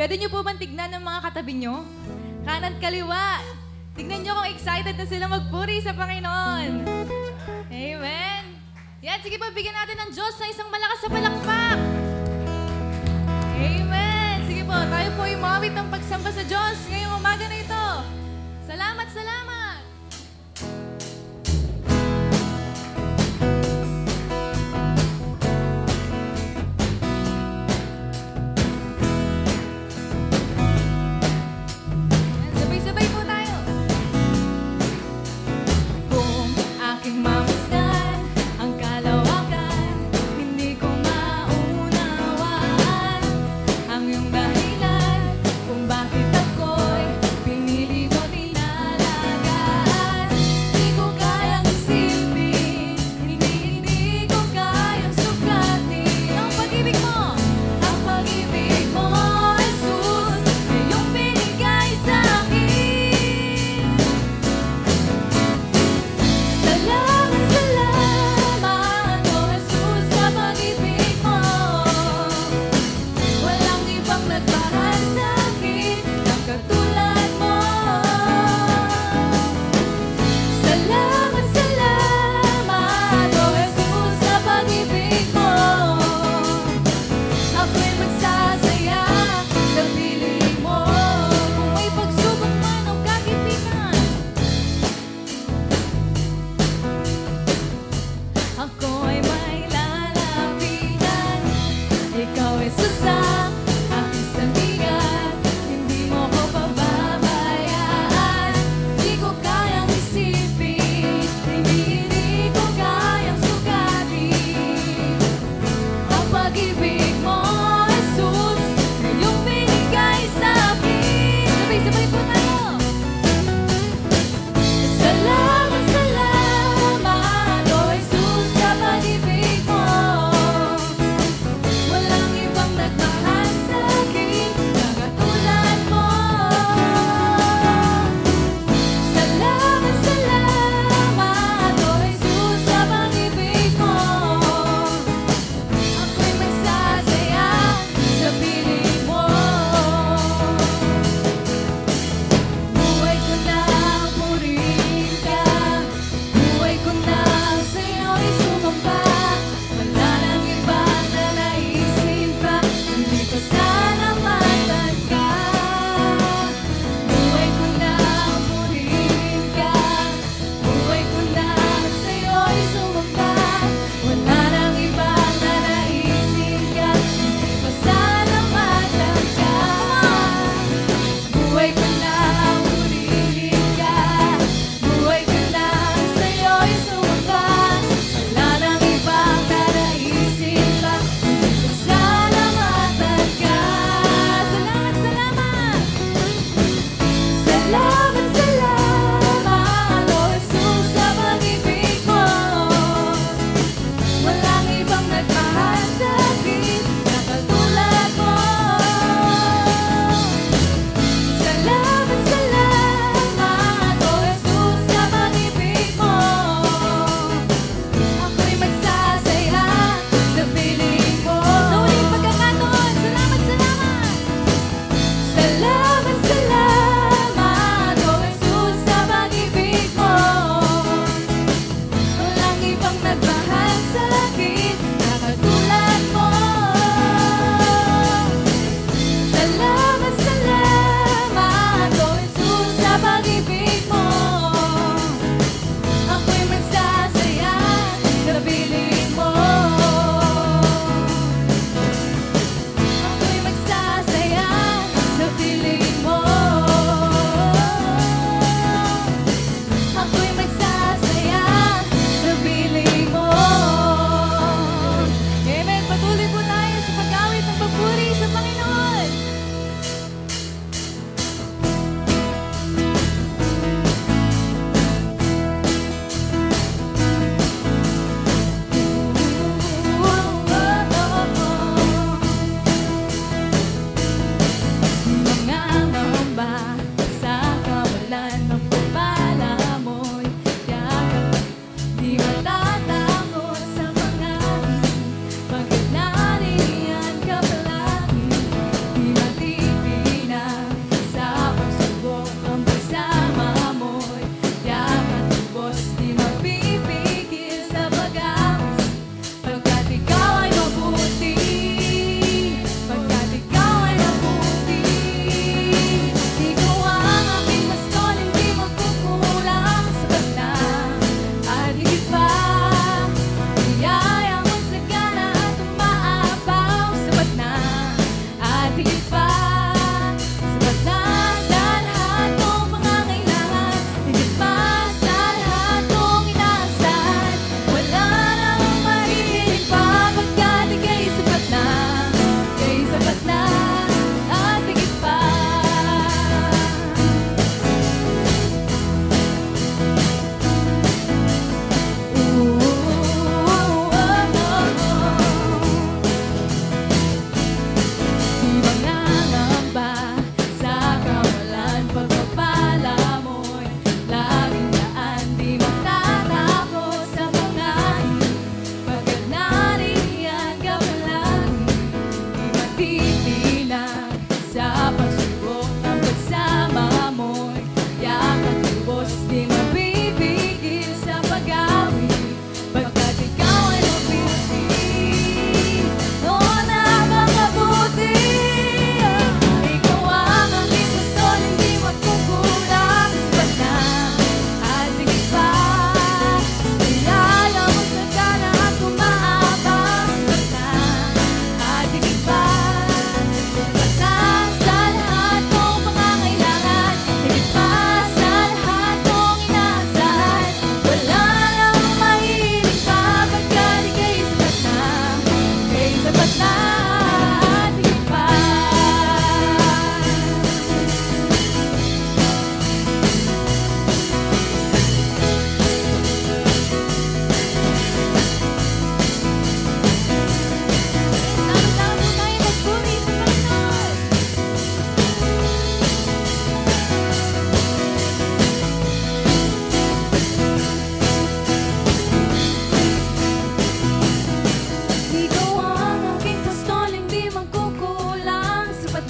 Pwede niyo po bang tignan ng mga katabi niyo? Kanan kaliwa. Tignan niyo kung excited na sila magpuri sa Panginoon. Amen. Yan, sige po, bigyan natin ng Diyos na isang malakas sa palakpak. Amen. Sige po, tayo po ay umawit ng pagsamba sa Diyos ngayong umaga na ito. Salamat, salamat. Sabay-sabay po tayo. Kung aking mamasdan ang kalawakan, hindi ko maunawaan ang iyong dahilan kung bakit ako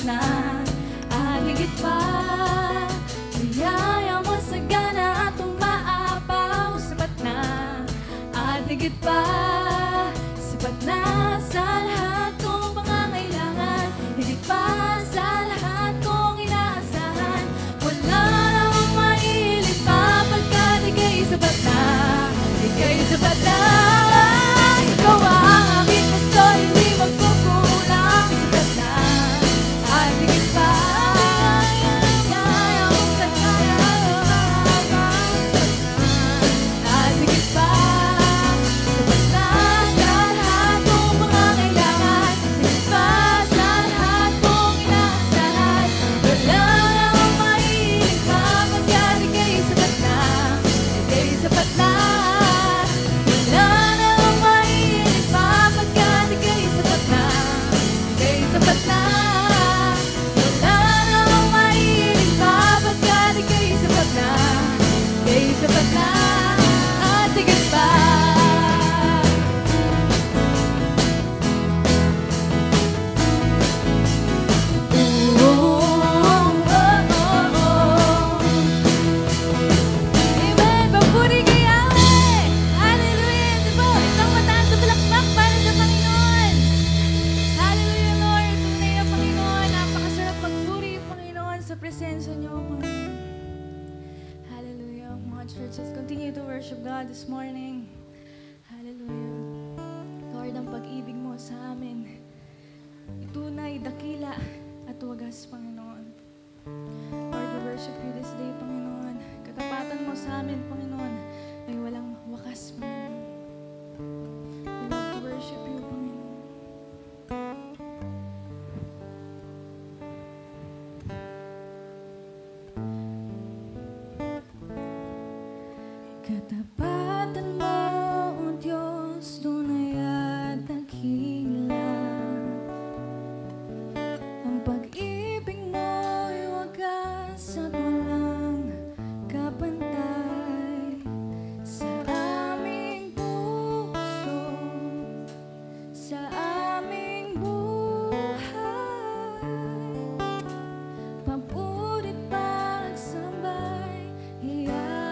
na at higit pa. Biyaya mo sagana at umaapaw, sapat na at higit pa. Sapat na sa lahat kong pangangailangan, higit pa sa lahat kong inaasahan. Wala namang maihiling pa pagkat ika'y sapat na, ika'y sapat na. Ikaw ang aking gusto, hindi magkukulang, sapat na at higit pa. Biyaya mo sagana at umaapaw, at higit pa. Sapat na sa lahat kong pangangailangan, higit pa sa lahat kong inaasahan. Wala namang maihiling pa pagkat ika'y sapat na, ika'y sapat na. Wala namang maihiling pa pagkat ika'y sapat na, ika'y sapat na. Wala namang maihiling pa pagkat ika'y sapat na, ika'y sapat na at higit pa. Amen! Papuri kay Yahweh! Hallelujah! Ito po, isang mataas na palakpak para sa Panginoon. Hallelujah, Lord! Tunay na Panginoon, napakasarap magpuri, Panginoon, sa presensya niyo, Panginoon. Hallelujah. Mga churches, continue to worship God this morning. Hallelujah. Lord, ang pag-ibig mo sa amin, itunay, dakila, at wagas, Panginoon. Lord, we worship you this day, Panginoon. Katapatan mo sa amin, Panginoon, ay walang wakas, Panginoon. We love to worship you, Panginoon. Katapatan mo, O Diyos, tunay at dakila. Ang pag-ibig mo'y wagas at walang kapantay. Sa aming puso, sa aming buhay, papurit pagsambay, iaalay.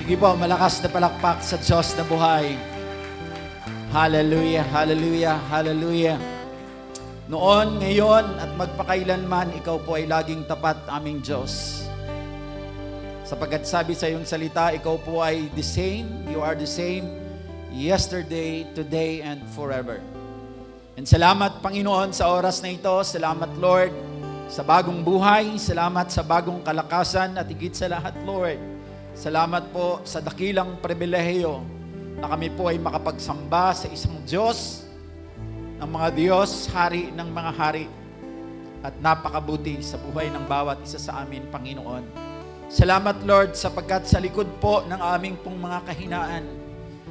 Sige po, malakas na palakpak sa Diyos na buhay. Hallelujah, hallelujah, hallelujah. Noon, ngayon, at magpakailanman, ikaw po ay laging tapat, aming Diyos. Sapagkat sabi sa iyong salita, ikaw po ay the same, you are the same, yesterday, today, and forever. And salamat, Panginoon, sa oras na ito. Salamat, Lord, sa bagong buhay. Salamat sa bagong kalakasan. At higit sa lahat, Lord, salamat po sa dakilang pribilehiyo na kami po ay makapagsamba sa isang Diyos ng mga Diyos, Hari ng mga Hari, at napakabuti sa buhay ng bawat isa sa amin, Panginoon. Salamat, Lord, sapagkat sa likod po ng aming pong mga kahinaan,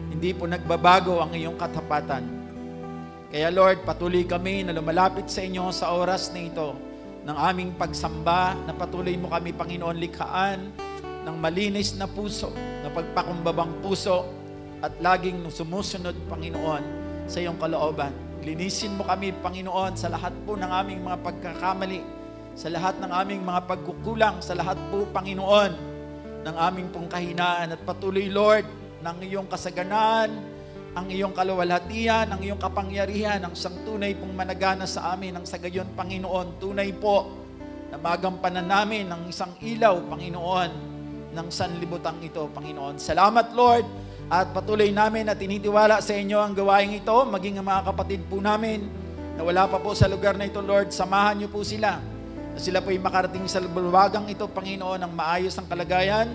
hindi po nagbabago ang iyong katapatan. Kaya, Lord, patuloy kami na lumalapit sa inyo sa oras na ito ng aming pagsamba, na patuloy mo kami, Panginoon, likhaan ng malinis na puso, na pagpakumbabang puso, at laging sumusunod, Panginoon, sa iyong kalooban. Linisin mo kami, Panginoon, sa lahat po ng aming mga pagkakamali, sa lahat ng aming mga pagkukulang, sa lahat po, Panginoon, ng aming pong kahinaan. At patuloy, Lord, ng iyong kasaganaan, ang iyong kaluwalhatian, ang iyong kapangyarihan, ang isang tunay pong managana sa amin, ang sa gayon, Panginoon, tunay po na magampanan namin ng isang ilaw, Panginoon, ng sanlibutan ito, Panginoon. Salamat, Lord, at patuloy namin at tinitiwala sa inyo ang gawain ito, maging ang mga kapatid po namin na wala pa po sa lugar na ito, Lord, samahan niyo po sila, na sila po ay makarating sa bulwagang ito, Panginoon, ang maayos ang kalagayan,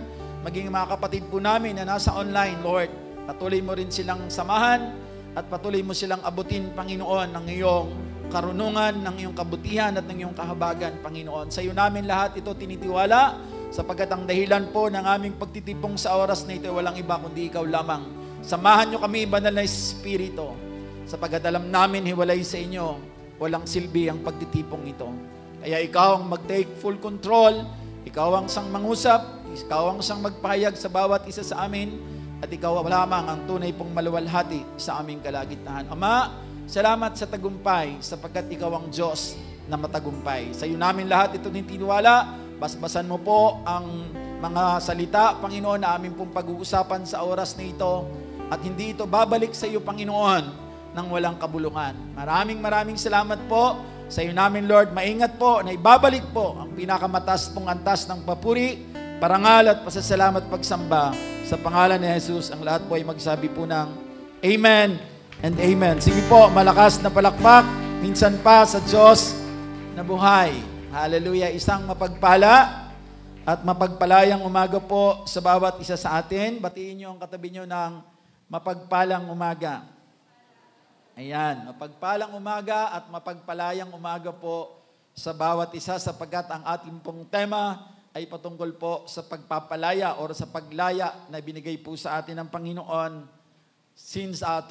maging ang mga kapatid po namin na nasa online, Lord, patuloy mo rin silang samahan at patuloy mo silang abutin, Panginoon, ng iyong karunungan, ng iyong kabutihan at ng iyong kahabagan, Panginoon. Sa iyo namin lahat ito tinitiwala, sapagkat ang dahilan po ng aming pagtitipong sa oras na ito walang iba kundi ikaw lamang. Samahan niyo kami, Banal na Espiritu, sapagkat alam namin hiwalay sa inyo, walang silbi ang pagtitipong ito. Kaya ikaw ang mag-take full control, ikaw ang sang mangusap, ikaw ang sang magpahayag sa bawat isa sa amin, at ikaw lamang ang tunay pong maluwalhati sa aming kalagitnaan. Ama, salamat sa tagumpay, sapagkat ikaw ang Diyos na matagumpay. Sa iyo namin lahat ito tinitiwala. Basbasan mo po ang mga salita, Panginoon, na aming pong pag-uusapan sa oras na ito, at hindi ito babalik sa iyo, Panginoon, ng walang kabulungan. Maraming salamat po. Sa iyo namin, Lord, maingat po na ibabalik po ang pinakamatas pong antas ng papuri, parangal at pasasalamat pagsamba. Sa pangalan ni Jesus, ang lahat po ay magsabi po ng Amen and Amen. Sige po, malakas na palakpak, minsan pa sa Diyos na buhay. Hallelujah. Isang mapagpala at mapagpalayang umaga po sa bawat isa sa atin. Batiin niyo ang katabi niyo ng mapagpalang umaga. Ayan, mapagpalang umaga at mapagpalayang umaga po sa bawat isa, sapagkat ang ating pong tema ay patungkol po sa pagpapalaya o sa paglaya na binigay po sa atin ng Panginoon since 2,000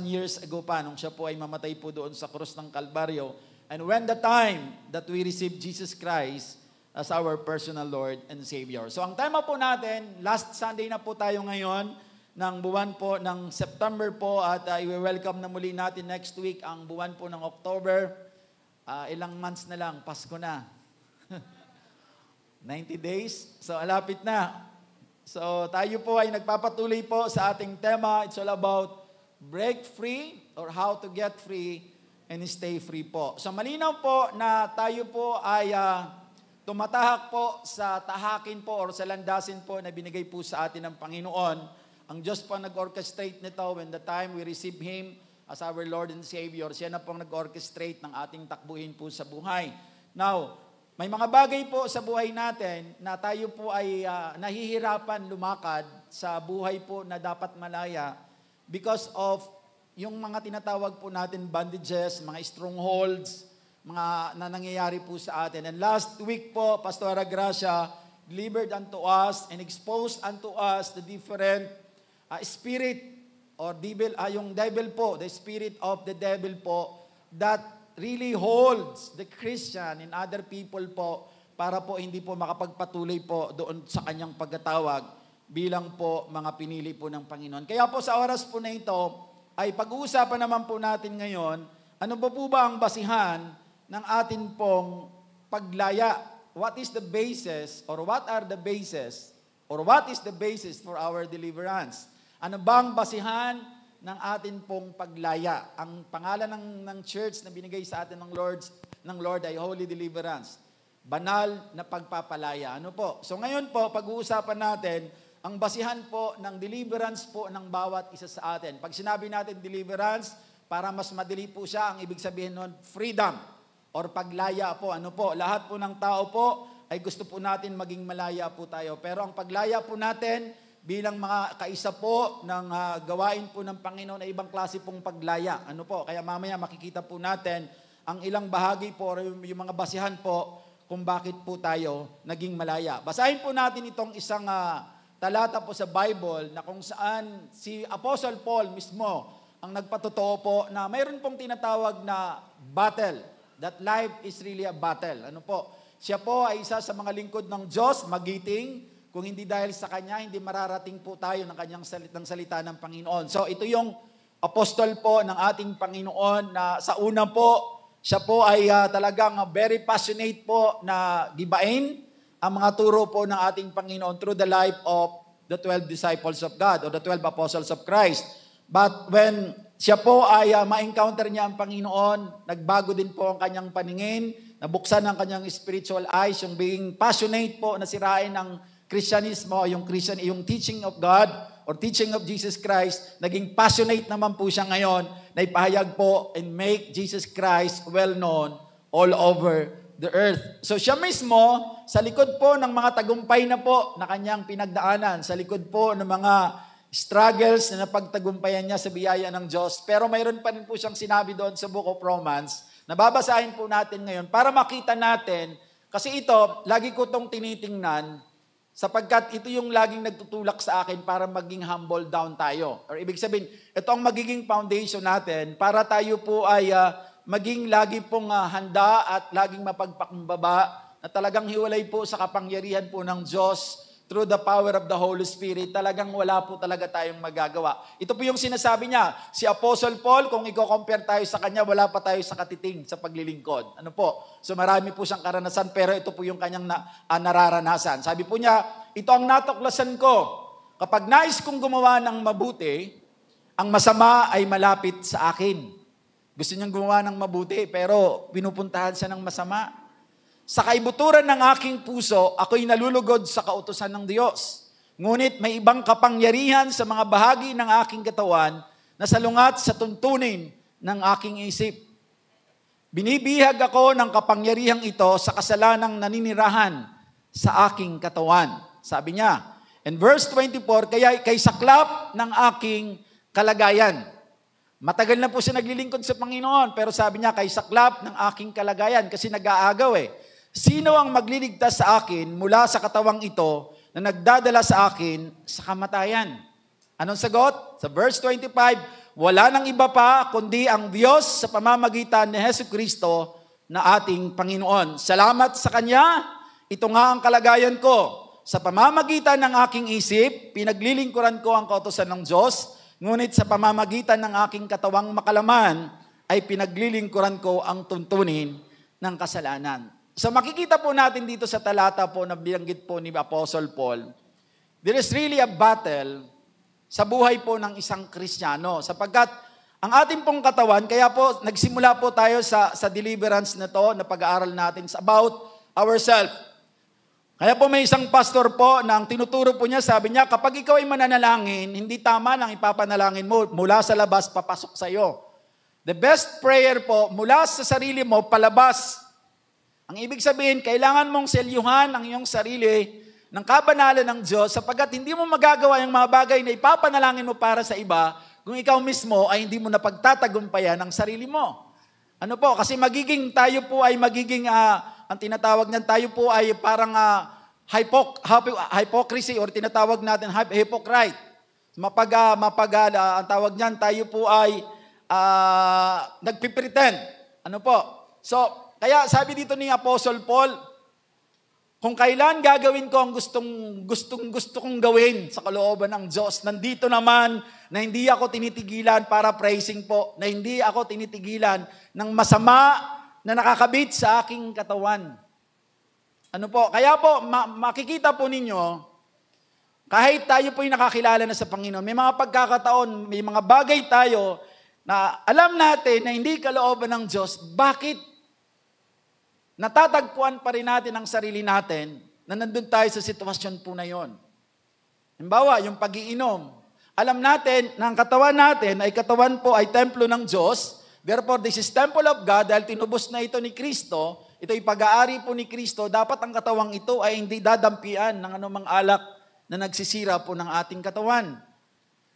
years ago pa, nung siya po ay mamatay po doon sa krus ng Kalbaryo. And when the time that we receive Jesus Christ as our personal Lord and Savior. So ang tema po natin, last Sunday na po tayo ngayon, ng buwan po ng September po, at i-welcome na muli natin next week ang buwan po ng October. Ilang months na lang, Pasko na. 90 days. So, alapit na. So, tayo po ay nagpapatuloy po sa ating tema. It's all about break free or how to get free and stay free po. So, malinaw po na tayo po ay tumatahak po sa tahakin po or sa landasin po na binigay po sa atin ng Panginoon. Ang Diyos po nag-orchestrate nito when the time we receive Him as our Lord and Savior. Siya na pong nag-orchestrate ng ating takbuhin po sa buhay. Now, may mga bagay po sa buhay natin na tayo po ay nahihirapan lumakad sa buhay po na dapat malaya because of yung mga tinatawag po natin bondages, mga strongholds, mga na nangyayari po sa atin. And last week po, Pastora Gracia delivered unto us and exposed unto us the different spirit or devil, yung devil po, the spirit of the devil po, that really holds the Christian and other people po para po hindi po makapagpatuloy po doon sa kanyang pagkatawag bilang po mga pinili po ng Panginoon. Kaya po sa oras po na ito ay pag-uusapan naman po natin ngayon, ano po ba ang basihan ng atin pong paglaya? What is the basis or what are the basis Or what is the basis for our deliverance? Ano bang basihan ng atin pong paglaya? Ang pangalan ng church na binigay sa atin ng Lord ay Holy Deliverance. Banal na pagpapalaya. Ano po? So ngayon po, pag-uusapan natin ang basihan po ng deliverance po ng bawat isa sa atin. Pag sinabi natin deliverance, para mas madali po siya, ang ibig sabihin nun, freedom or paglaya po. Ano po? Lahat po ng tao po ay gusto po natin maging malaya po tayo. Pero ang paglaya po natin bilang mga kaisa po ng gawain po ng Panginoon ay ibang klase pong paglaya. Ano po? Kaya mamaya makikita po natin ang ilang bahagi po or yung mga basihan po kung bakit po tayo naging malaya. Basahin po natin itong isang talata po sa Bible na kung saan si Apostle Paul mismo ang nagpatotoo po na mayroon pong tinatawag na battle. That life is really a battle. Ano po? Siya po ay isa sa mga lingkod ng Diyos, magiting. Kung hindi dahil sa Kanya, hindi mararating po tayo ng Kanyang salita ng Panginoon. So ito yung apostol po ng ating Panginoon na sa una po, siya po ay talagang very passionate po na gibain ang mga turo po ng ating Panginoon through the life of the 12 disciples of God or the 12 apostles of Christ. But when siya po ay ma-encounter niya ang Panginoon, nagbago din po ang kanyang paningin, nabuksan ang kanyang spiritual eyes, yung being passionate po na sirain ng Kristyanismo, yung teaching of God or teaching of Jesus Christ, naging passionate naman po siya ngayon na ipahayag po and make Jesus Christ well known all over the earth. So siya mismo, sa likod po ng mga tagumpay na po na kanyang pinagdaanan, sa likod po ng mga struggles na napagtagumpayan niya sa biyaya ng Diyos, pero mayroon pa rin po siyang sinabi doon sa Book of Romans, na babasahin po natin ngayon para makita natin, kasi ito, lagi ko itong tinitingnan, sapagkat ito yung laging nagtutulak sa akin para maging humble down tayo. Or ibig sabihin, ito ang magiging foundation natin para tayo po ay maging lagi pong handa at laging mapagpakumbaba na talagang hiwalay po sa kapangyarihan po ng Diyos through the power of the Holy Spirit. Talagang wala po talaga tayong magagawa. Ito po yung sinasabi niya. Si Apostle Paul, kung i-compare tayo sa kanya, wala pa tayo sa katiting sa paglilingkod. Ano po? So marami po siyang karanasan, pero ito po yung kanyang nararanasan. Sabi po niya, ito ang natuklasan ko. Kapag nais kong gumawa ng mabuti, ang masama ay malapit sa akin. Gusto niyang gumawa ng mabuti, pero pinupuntahan siya ng masama. Sa kaibuturan ng aking puso, ako'y nalulugod sa kautusan ng Diyos. Ngunit may ibang kapangyarihan sa mga bahagi ng aking katawan na salungat sa tuntunin ng aking isip. Binibihag ako ng kapangyarihang ito sa kasalanang naninirahan sa aking katawan. Sabi niya, in verse 24, kay saklap ng aking kalagayan. Matagal na po siya naglilingkod sa Panginoon, pero sabi niya, kay saklap ng aking kalagayan, kasi nag-aagaw eh. Sino ang magliligtas sa akin mula sa katawang ito na nagdadala sa akin sa kamatayan? Anong sagot? Sa verse 25, wala nang iba pa kundi ang Diyos sa pamamagitan ni Jesucristo na ating Panginoon. Salamat sa Kanya, ito nga ang kalagayan ko. Sa pamamagitan ng aking isip, pinaglilingkuran ko ang kautusan ng Diyos, ngunit sa pamamagitan ng aking katawang makalaman, ay pinaglilingkuran ko ang tuntunin ng kasalanan. So makikita po natin dito sa talata po na binanggit po ni Apostle Paul, there is really a battle sa buhay po ng isang Kristiyano. Sapagkat ang ating pong katawan, kaya po nagsimula po tayo sa deliverance na to, na pag-aaral natin about ourselves. Kaya po may isang pastor po na ang tinuturo po niya, sabi niya, kapag ikaw ay mananalangin, hindi tama lang ipapanalangin mo mula sa labas, papasok sa iyo. The best prayer po, mula sa sarili mo, palabas. Ang ibig sabihin, kailangan mong selyuhan ang iyong sarili ng kabanalan ng Diyos sapagkat hindi mo magagawa yung mga bagay na ipapanalangin mo para sa iba kung ikaw mismo ay hindi mo napagtatagumpayan ang sarili mo. Ano po? Kasi tayo po ay magiging, ang tinatawag niyan, tayo po ay parang hypocrisy or tinatawag natin hypocrite. Ang tawag niyan, tayo po ay nagpipretend. Ano po? So, kaya sabi dito ni Apostle Paul, kung kailan gagawin ko ang gusto kong gawin sa kalooban ng Diyos, nandito naman na hindi ako tinitigilan para praising po, na hindi ako tinitigilan ng masama na nakakabit sa aking katawan. Ano po? Kaya po, makikita po ninyo Kahit tayo po'y nakakilala na sa Panginoon, may mga pagkakataon, may mga bagay tayo na alam natin na hindi kalooban ng Diyos, bakit natatagpuan pa rin natin ang sarili natin na nandun tayo sa sitwasyon po na yon. Halimbawa, yung pag-iinom. Alam natin na ang katawan natin ay katawan po ay templo ng Diyos. Therefore, this is temple of God dahil tinubos na ito ni Kristo. Ito'y pag-aari po ni Kristo. Dapat ang katawang ito ay hindi dadampian ng anumang alak na nagsisira po ng ating katawan.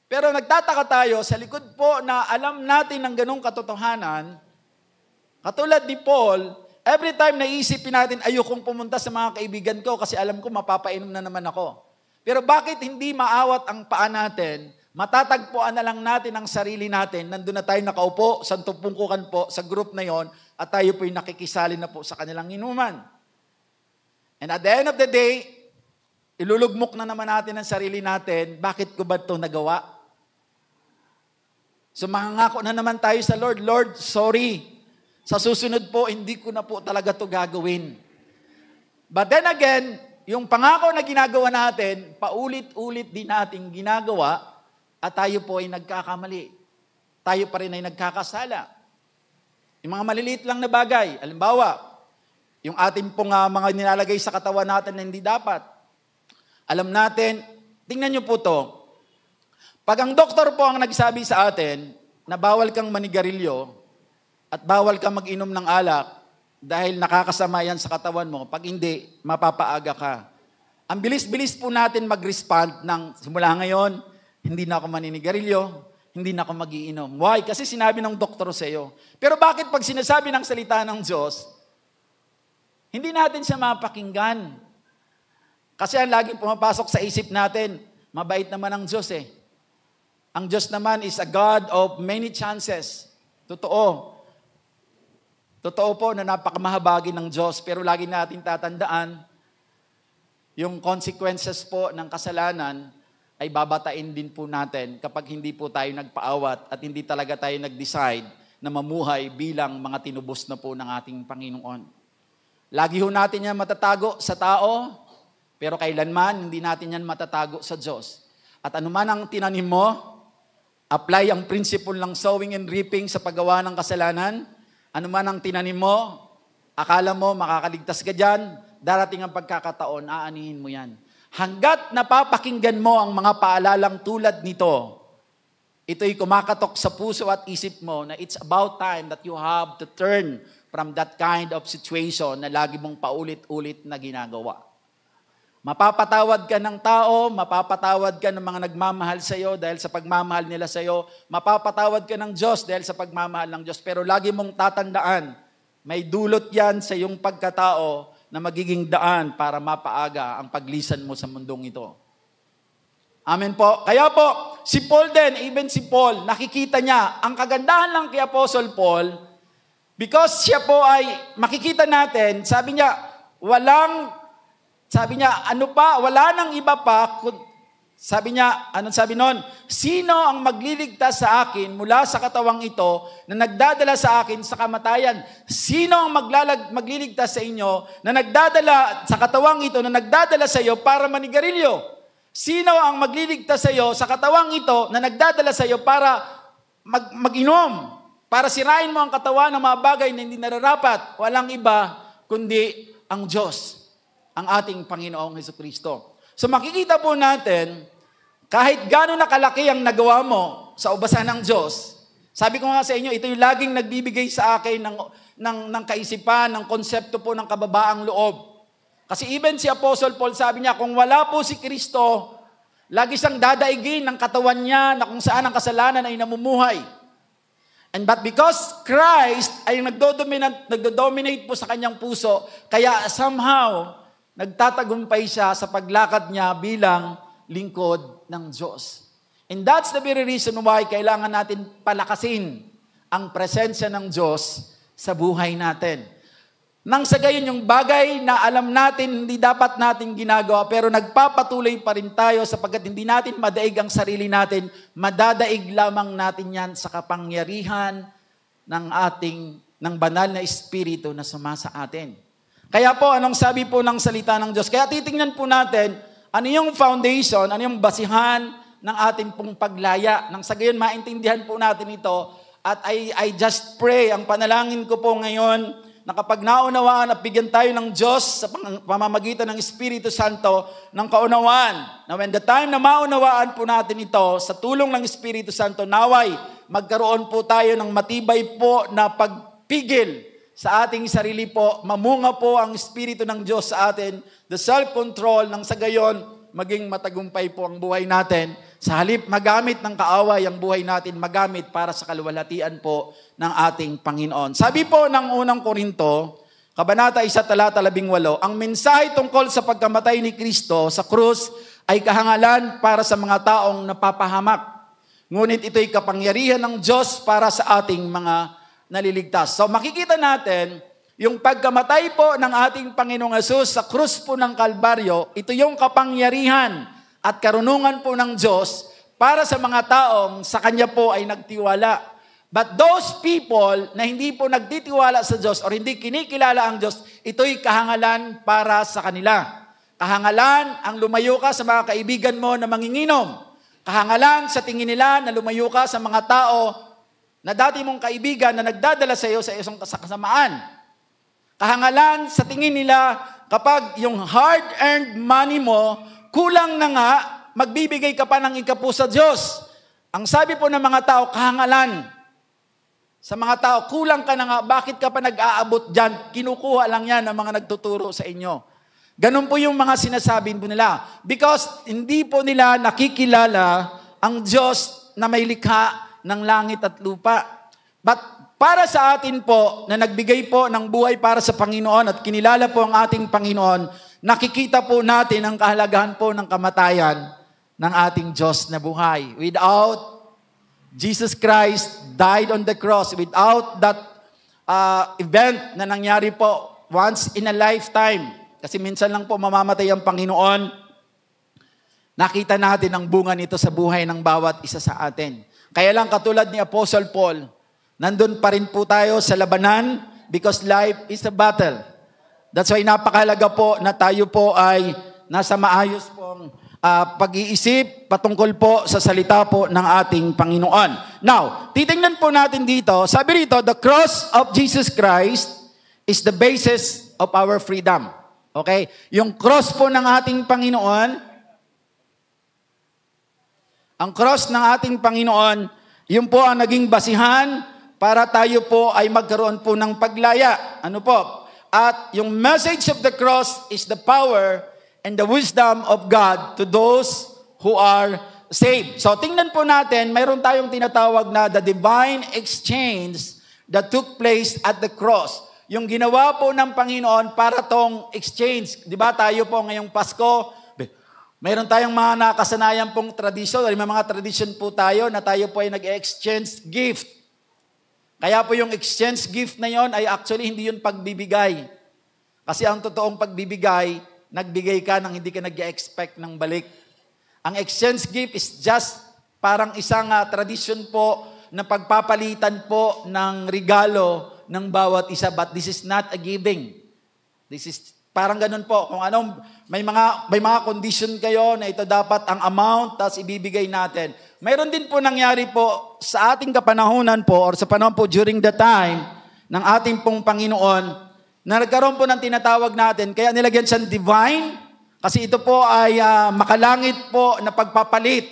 Pero nagtataka tayo sa likod po na alam natin ng ganung katotohanan, katulad ni Paul, every time naisipin natin, ayokong pumunta sa mga kaibigan ko kasi alam ko mapapainom na naman ako. Pero bakit hindi maawat ang paa natin, matatagpuan na lang natin ang sarili natin, nandun na tayo nakaupo, sa tupungkukan po, sa group na yon, at tayo po'y nakikisali na po sa kanilang inuman. And at the end of the day, ilulugmok na naman natin ang sarili natin, bakit ko ba ito nagawa? So mangangako na naman tayo sa Lord, Lord, sorry. Sa susunod po, hindi ko na po talaga ito gagawin. But then again, yung pangako na ginagawa natin, paulit-ulit din nating ginagawa, at tayo po ay nagkakamali. Tayo pa rin ay nagkakasala. Yung mga maliliit lang na bagay, halimbawa, yung ating pong mga nilalagay sa katawan natin na hindi dapat. Alam natin, tingnan nyo po to. Pag ang doktor po ang nagsabi sa atin na bawal kang manigarilyo at bawal kang mag-inom ng alak dahil nakakasama yan sa katawan mo, pag hindi, mapapaaga ka. Ang bilis-bilis po natin mag-respond ng simula ngayon, hindi na ako maninigarilyo, hindi na ako mag-iinom. Why? Kasi sinabi ng doktor sa iyo. Pero bakit pag sinasabi ng salita ng Diyos, hindi natin siya mapakinggan? Kasi ang laging pumapasok sa isip natin, mabait naman ang Diyos eh. Ang Diyos naman is a God of many chances. Totoo. Totoo po na napakamahabagin ng Diyos, pero lagi natin tatandaan, yung consequences po ng kasalanan ay babatain din po natin kapag hindi po tayo nagpaawat at hindi talaga tayo nag-decide na mamuhay bilang mga tinubos na po ng ating Panginoon. Lagi ho natin yan matatago sa tao, pero kailanman hindi natin yan matatago sa Diyos. At anuman ang tinanim mo, apply ang principle ng sowing and reaping sa paggawa ng kasalanan. Ano man ang tinanim mo, akala mo makakaligtas ka dyan, darating ang pagkakataon, aanihin mo yan. Hanggat napapakinggan mo ang mga paalalang tulad nito, ito'y kumakatok sa puso at isip mo na it's about time that you have to turn from that kind of situation na lagi mong paulit-ulit na ginagawa. Mapapatawad ka ng tao, mapapatawad ka ng mga nagmamahal sa iyo dahil sa pagmamahal nila sa iyo, mapapatawad ka ng Diyos dahil sa pagmamahal ng Diyos. Pero lagi mong tatandaan, may dulot yan sa iyong pagkatao na magiging daan para mapaaga ang paglisan mo sa mundong ito. Amen po. Kaya po, si Paul din, even si Paul, nakikita niya, ang kagandahan lang kay Apostle Paul, because siya po ay, makikita natin, sabi niya, wala nang iba pa, sabi niya, anong sabi nun? Sino ang magliligtas sa akin mula sa katawang ito na nagdadala sa akin sa kamatayan? Sino ang magliligtas sa inyo na nagdadala sa katawang ito na nagdadala sa iyo para manigarilyo? Sino ang magliligtas sa iyo sa katawang ito na nagdadala sa iyo para mag-inom? Para sirain mo ang katawan ng mga bagay na hindi nararapat? Walang iba kundi ang Diyos, ang ating Panginoong Hesukristo. So makikita po natin, kahit gano'n na kalaki ang nagawa mo sa ubasan ng Diyos, sabi ko nga sa inyo, ito yung laging nagbibigay sa akin ng kaisipan, ng konsepto po ng kababaang loob. Kasi even si Apostle Paul, sabi niya, kung wala po si Kristo, lagi siyang dadaigin ng katawan niya na kung saan ang kasalanan ay namumuhay. But because Christ ay nagdo-dominate po sa kanyang puso, kaya somehow, nagtatagumpay siya sa paglakad niya bilang lingkod ng Diyos. And that's the very reason why kailangan natin palakasin ang presensya ng Diyos sa buhay natin. Nang sa gayon yung bagay na alam natin hindi dapat natin ginagawa pero nagpapatuloy pa rin tayo sapagkat hindi natin madaig ang sarili natin, madadaig lamang natin yan sa kapangyarihan ng banal na Espiritu na sumasa atin. Kaya po, anong sabi po ng salita ng Diyos? Kaya titingnan po natin, ano yung foundation, ano yung basihan ng ating pong paglaya. Nang sa gayon, maintindihan po natin ito. At I just pray, ang panalangin ko po ngayon, na kapag naunawaan at bigyan tayo ng Diyos sa pamamagitan ng Espiritu Santo ng kaunawaan, na when the time na maunawaan po natin ito, sa tulong ng Espiritu Santo, naway, magkaroon po tayo ng matibay po na pagpigil sa ating sarili po, mamunga po ang Espiritu ng Diyos sa atin, the self-control, nang sa gayon, maging matagumpay po ang buhay natin. Sa halip magamit ng kaaway ang buhay natin, magamit para sa kaluwalhatian po ng ating Panginoon. Sabi po ng unang Korinto, Kabanata 1:18, ang mensahe tungkol sa pagkamatay ni Kristo sa krus ay kahangalan para sa mga taong napapahamak. Ngunit ito'y kapangyarihan ng Diyos para sa ating mga naliligtas. So makikita natin, yung pagkamatay po ng ating Panginoong Hesus sa krus po ng Kalbaryo, ito yung kapangyarihan at karunungan po ng Diyos para sa mga taong sa Kanya po ay nagtiwala. But those people na hindi po nagtitiwala sa Diyos or hindi kinikilala ang Diyos, ito'y kahangalan para sa kanila. Kahangalan ang lumayo ka sa mga kaibigan mo na manginginom. Kahangalan sa tingin nila na lumayo ka sa mga tao na dati mong kaibigan na nagdadala sa iyo sa isang kasamaan. Kahangalan sa tingin nila kapag yung hard-earned money mo, kulang na nga, magbibigay ka pa ng ikapu sa Diyos. Ang sabi po ng mga tao, kahangalan. Sa mga tao, kulang ka na nga, bakit ka pa nag-aabot dyan? Kinukuha lang yan ng mga nagtuturo sa inyo. Ganun po yung mga sinasabi po nila. Because hindi po nila nakikilala ang Diyos na may likha ng langit at lupa. But para sa atin po, na nagbigay po ng buhay para sa Panginoon at kinilala po ang ating Panginoon, nakikita po natin ang kahalagahan po ng kamatayan ng ating Diyos na buhay. Without Jesus Christ died on the cross, without that event na nangyari po once in a lifetime, kasi minsan lang po mamamatay ang Panginoon, nakita natin ang bunga nito sa buhay ng bawat isa sa atin. Kaya lang katulad ni Apostle Paul, nandun pa rin po tayo sa labanan because life is a battle. That's why napakahalaga po na tayo po ay nasa maayos pong pag-iisip patungkol po sa salita po ng ating Panginoon. Now, titingnan po natin dito, sabi rito, the cross of Jesus Christ is the basis of our freedom. Okay? Yung cross po ng ating Panginoon, ang cross ng ating Panginoon, yun po ang naging basihan para tayo po ay magkaroon po ng paglaya. Ano po? At yung message of the cross is the power and the wisdom of God to those who are saved. So tingnan po natin, mayroon tayong tinatawag na the divine exchange that took place at the cross. Yung ginawa po ng Panginoon para tong exchange. Di ba tayo po ngayong Pasko, mayroon tayong mga nakasanayan pong tradisyon, may mga tradisyon po tayo na tayo po ay nag-exchange gift. Kaya po yung exchange gift na yon ay actually hindi yun pagbibigay. Kasi ang totoong pagbibigay, nagbigay ka nang hindi ka nag-expect ng balik. Ang exchange gift is just parang isang tradisyon po na pagpapalitan po ng regalo ng bawat isa. But this is not a giving. This is parang ganun po. Kung anong, may mga condition kayo na ito dapat ang amount, tapos ibibigay natin. Mayroon din po nangyari po sa ating kapanahunan po or sa panahon po during the time ng ating pong Panginoon na nagkaroon po ng tinatawag natin, kaya nilagyan siyang divine kasi ito po ay makalangit po na pagpapalit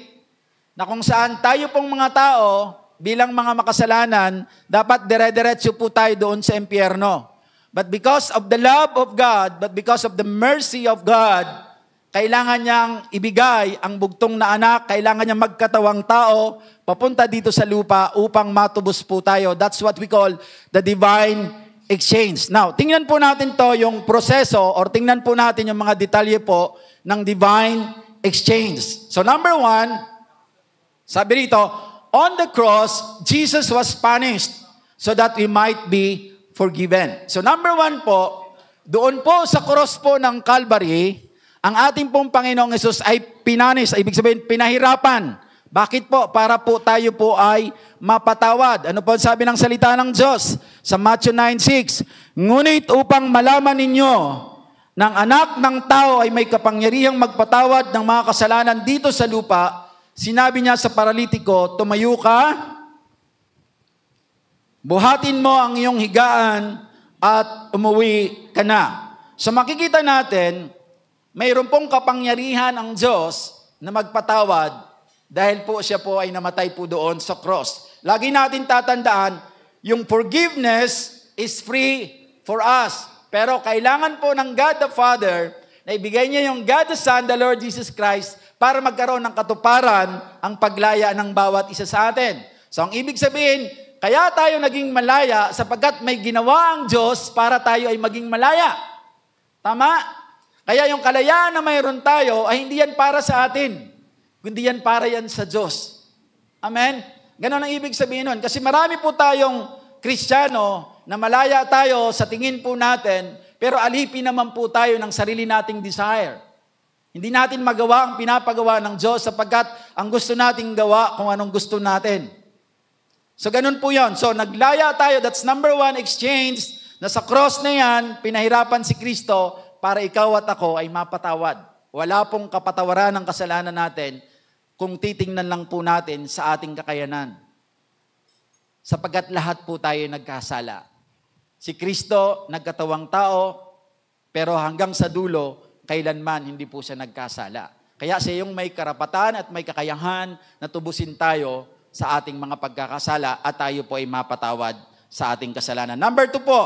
na kung saan tayo pong mga tao bilang mga makasalanan dapat dire-diretso po tayo doon sa impyerno. But because of the love of God, but because of the mercy of God, kailangan niyang ibigay ang bugtong na anak, kailangan niyang magkatawang tao, papunta dito sa lupa upang matubos po tayo. That's what we call the divine exchange. Now, tingnan po natin to yung proseso or tingnan po natin yung mga detalye po ng divine exchange. So number 1, sabi rito, on the cross, Jesus was punished so that we might be forgiven. So number 1 po, doon po sa cross po ng Calvary, ang ating pong Panginoong Hesus ay pinanis, ibig sabihin pinahirapan. Bakit po? Para po tayo po ay mapatawad. Ano po sabi ng salita ng Diyos sa Matthew 9:6? Ngunit upang malaman ninyo ng anak ng tao ay may kapangyarihang magpatawad ng mga kasalanan dito sa lupa, sinabi niya sa paralitiko, tumayo ka, buhatin mo ang iyong higaan at umuwi ka na. So makikita natin, mayroon pong kapangyarihan ang Diyos na magpatawad dahil po siya po ay namatay po doon sa cross. Lagi natin tatandaan, yung forgiveness is free for us. Pero kailangan po ng God the Father na ibigay niya yung God the Son, the Lord Jesus Christ, para magkaroon ng katuparan ang paglaya ng bawat isa sa atin. So ang ibig sabihin, kaya tayo naging malaya sapagkat may ginawa ang Diyos para tayo ay maging malaya. Tama? Kaya yung kalayaan na mayroon tayo ay hindi yan para sa atin, kundi yan para yan sa Diyos. Amen? Ganon ang ibig sabihin nun. Kasi marami po tayong Kristiyano na malaya tayo sa tingin po natin, pero alipin naman po tayo ng sarili nating desire. Hindi natin magawa ang pinapagawa ng Diyos sapagkat ang gusto nating gawa kung anong gusto natin. So ganun po yon. So naglaya tayo, that's number one exchange, na sa cross na yan, pinahirapan si Kristo para ikaw at ako ay mapatawad. Wala pong kapatawaran ng kasalanan natin kung titingnan lang po natin sa ating kakayanan. Sapagkat lahat po tayo nagkasala. Si Kristo, nagkatawang tao, pero hanggang sa dulo, kailanman hindi po siya nagkasala. Kaya siya yung may karapatan at may kakayahan na tubusin tayo sa ating mga pagkakasala at tayo po ay mapatawad sa ating kasalanan. Number 2 po,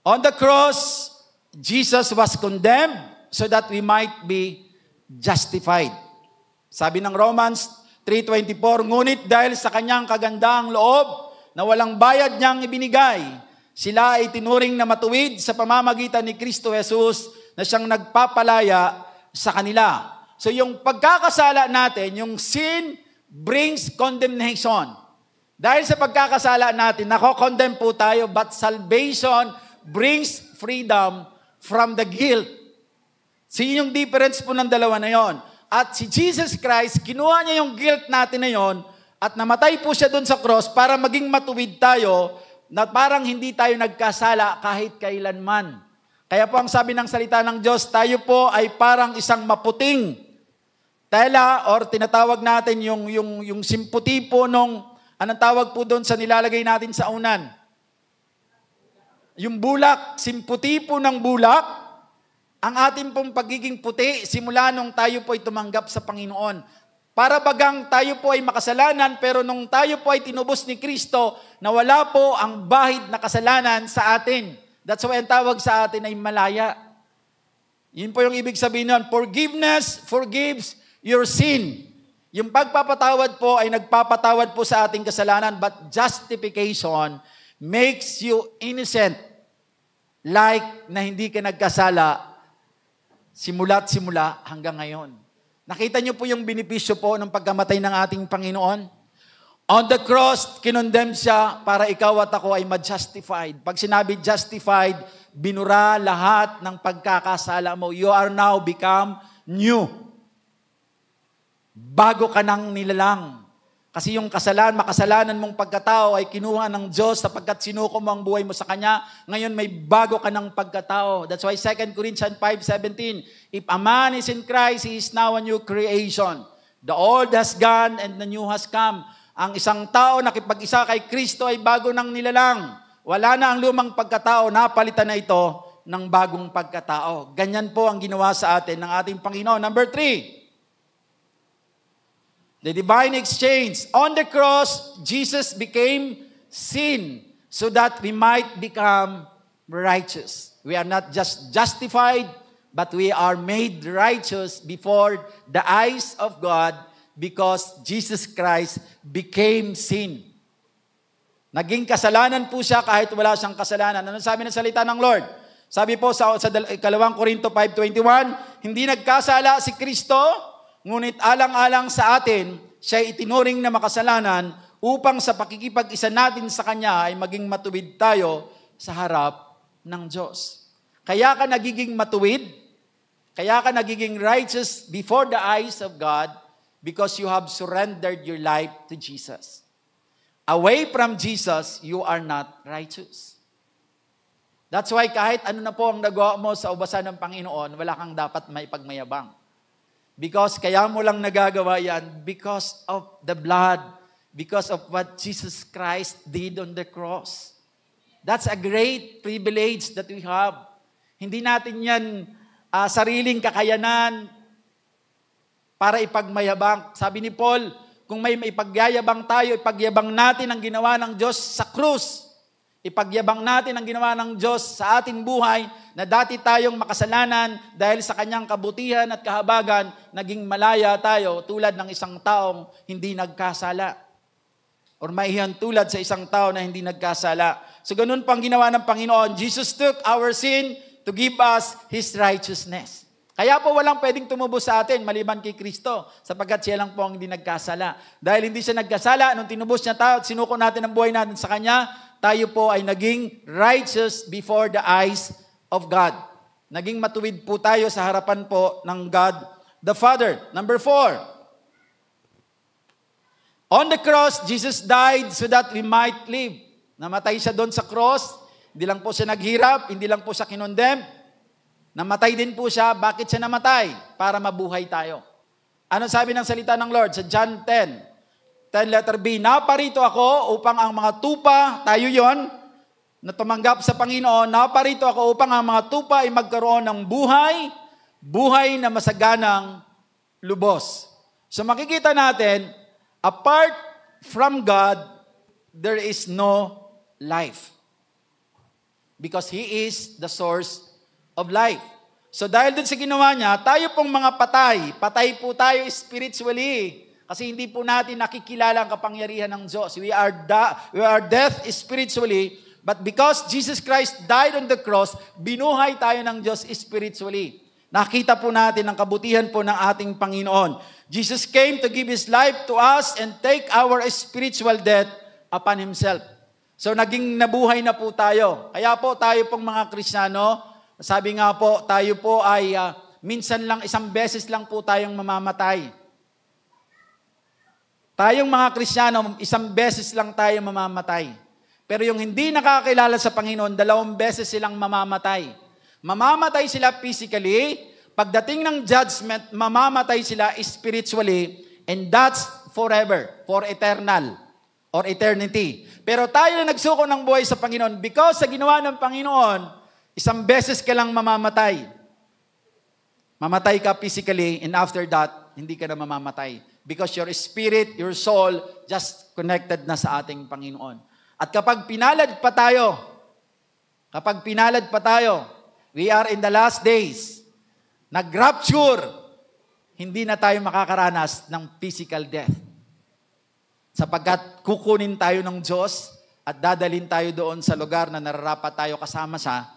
on the cross, Jesus was condemned so that we might be justified. Sabi ng Romans 3:24, ngunit dahil sa kanyang kagandahang loob, na walang bayad niyang ibinigay, sila ay tinuring na matuwid sa pamamagitan ni Kristo Jesus na siyang nagpapalaya sa kanila. So yung pagkakasala natin, yung sin brings condemnation. Dahil sa pagkakasala natin, nako-condemn po tayo, but salvation brings freedom from the guilt. So yun yung difference po ng dalawa na yon. At si Jesus Christ, kinuha niya yung guilt natin na yon, at namatay po siya doon sa cross para maging matuwid tayo na parang hindi tayo nagkasala kahit kailanman. Kaya po ang sabi ng salita ng Diyos, tayo po ay parang isang maputing tela or tinatawag natin yung simputi po nung, anong tawag po doon sa nilalagay natin sa unan? Yung bulak, simputi po ng bulak, ang ating pong pagiging puti simula nung tayo po ay tumanggap sa Panginoon. Para bagang tayo po ay makasalanan, pero nung tayo po ay tinubos ni Kristo, nawala po ang bahid na kasalanan sa atin. That's why ang tawag sa atin ay malaya. Yun po yung ibig sabihin nun. Forgiveness forgives your sin. Yung pagpapatawad po ay nagpapatawad po sa ating kasalanan, but justification makes you innocent. Like na hindi ka nagkasala simula't simula hanggang ngayon. Nakita niyo po yung benepisyo po ng pagkamatay ng ating Panginoon? On the cross, kinondemn siya para ikaw at ako ay ma-justified. Pag sinabi justified, binura lahat ng pagkakasala mo. You are now become new. Bago ka nang nilalang. Kasi yung makasalanan mong pagkatao ay kinuha ng Diyos sapagkat sinuko mo ang buhay mo sa Kanya. Ngayon may bago ka ng pagkatao. That's why 2 Corinthians 5:17, if a man is in Christ, he is now a new creation. The old has gone and the new has come. Ang isang tao nakipag-isa kay Kristo ay bago nang nilalang. Wala na ang lumang pagkatao, napalitan na ito ng bagong pagkatao. Ganyan po ang ginawa sa atin ng ating Panginoon. Number 3, the divine exchange. On the cross, Jesus became sin so that we might become righteous. We are not just justified, but we are made righteous before the eyes of God because Jesus Christ became sin. Naging kasalanan po siya kahit wala siyang kasalanan. Ano sabi ng salita ng Lord? Sabi po sa 2 Korinto 5:21, hindi nagkasala si Kristo, ngunit alang-alang sa atin, siya itinuring na makasalanan upang sa pakikipag-isa natin sa Kanya ay maging matuwid tayo sa harap ng Diyos. Kaya ka nagiging matuwid, kaya ka nagiging righteous before the eyes of God because you have surrendered your life to Jesus. Away from Jesus, you are not righteous. That's why kahit ano na po ang nagawa mo sa ubasan ng Panginoon, wala kang dapat maipagmayabang. Because kaya mo lang nagagawa yan because of the blood, because of what Jesus Christ did on the cross. That's a great privilege that we have. Hindi natin yan sariling kakayanan para ipagmayabang. Sabi ni Paul, kung may ipagyayabang tayo, ipagyabang natin ang ginawa ng Diyos sa krus. Ipagyabang natin ang ginawa ng Diyos sa ating buhay na dati tayong makasalanan dahil sa kanyang kabutihan at kahabagan, naging malaya tayo tulad ng isang taong hindi nagkasala. Or maihiyan tulad sa isang tao na hindi nagkasala. So ganun pang ginawa ng Panginoon. Jesus took our sin to give us His righteousness. Kaya po walang pwedeng tumubos sa atin maliban kay Kristo sapagkat siya lang po ang hindi nagkasala. Dahil hindi siya nagkasala, nung tinubos niya tayo at sinuko natin ang buhay natin sa Kanya, tayo po ay naging righteous before the eyes of God. Naging matuwid po tayo sa harapan po ng God the Father. Number 4. On the cross, Jesus died so that we might live. Namatay siya doon sa cross. Hindi lang po siya naghirap, hindi lang po siya kinondemn. Namatay din po siya. Bakit siya namatay? Para mabuhay tayo. Ano sabi ng salita ng Lord sa John 10 letter B, naparito ako upang ang mga tupa, tayo yon, na tumanggap sa Panginoon, naparito ako upang ang mga tupa ay magkaroon ng buhay, buhay na masaganang lubos. So makikita natin, apart from God, there is no life. Because He is the source of life. So dahil dun sa ginawa niya, tayo pong mga patay po tayo spiritually. Kasi hindi po natin nakikilala ang kapangyarihan ng Diyos. We are death spiritually, but because Jesus Christ died on the cross, binuhay tayo ng Diyos spiritually. Nakita po natin ang kabutihan po ng ating Panginoon. Jesus came to give His life to us and take our spiritual death upon Himself. So naging nabuhay na po tayo. Kaya po tayo pong mga Kristiyano, sabi nga po, tayo po ay minsan lang, isang beses lang po tayong mamamatay. Tayong mga Kristiyano, isang beses lang tayo mamamatay. Pero yung hindi nakakilala sa Panginoon, 2 beses silang mamamatay. Mamamatay sila physically, pagdating ng judgment, mamamatay sila spiritually, and that's forever, for eternal, or eternity. Pero tayo na nagsuko ng buhay sa Panginoon, because sa ginawa ng Panginoon, isang beses ka lang mamamatay. Mamatay ka physically, and after that, hindi ka na mamamatay. Because your spirit, your soul, just connected na sa ating Panginoon. At kapag pinalad pa tayo, we are in the last days, nag-rapture, hindi na tayo makakaranas ng physical death. Sapagkat kukunin tayo ng Diyos at dadalhin tayo doon sa lugar na nararapat tayo kasama siya,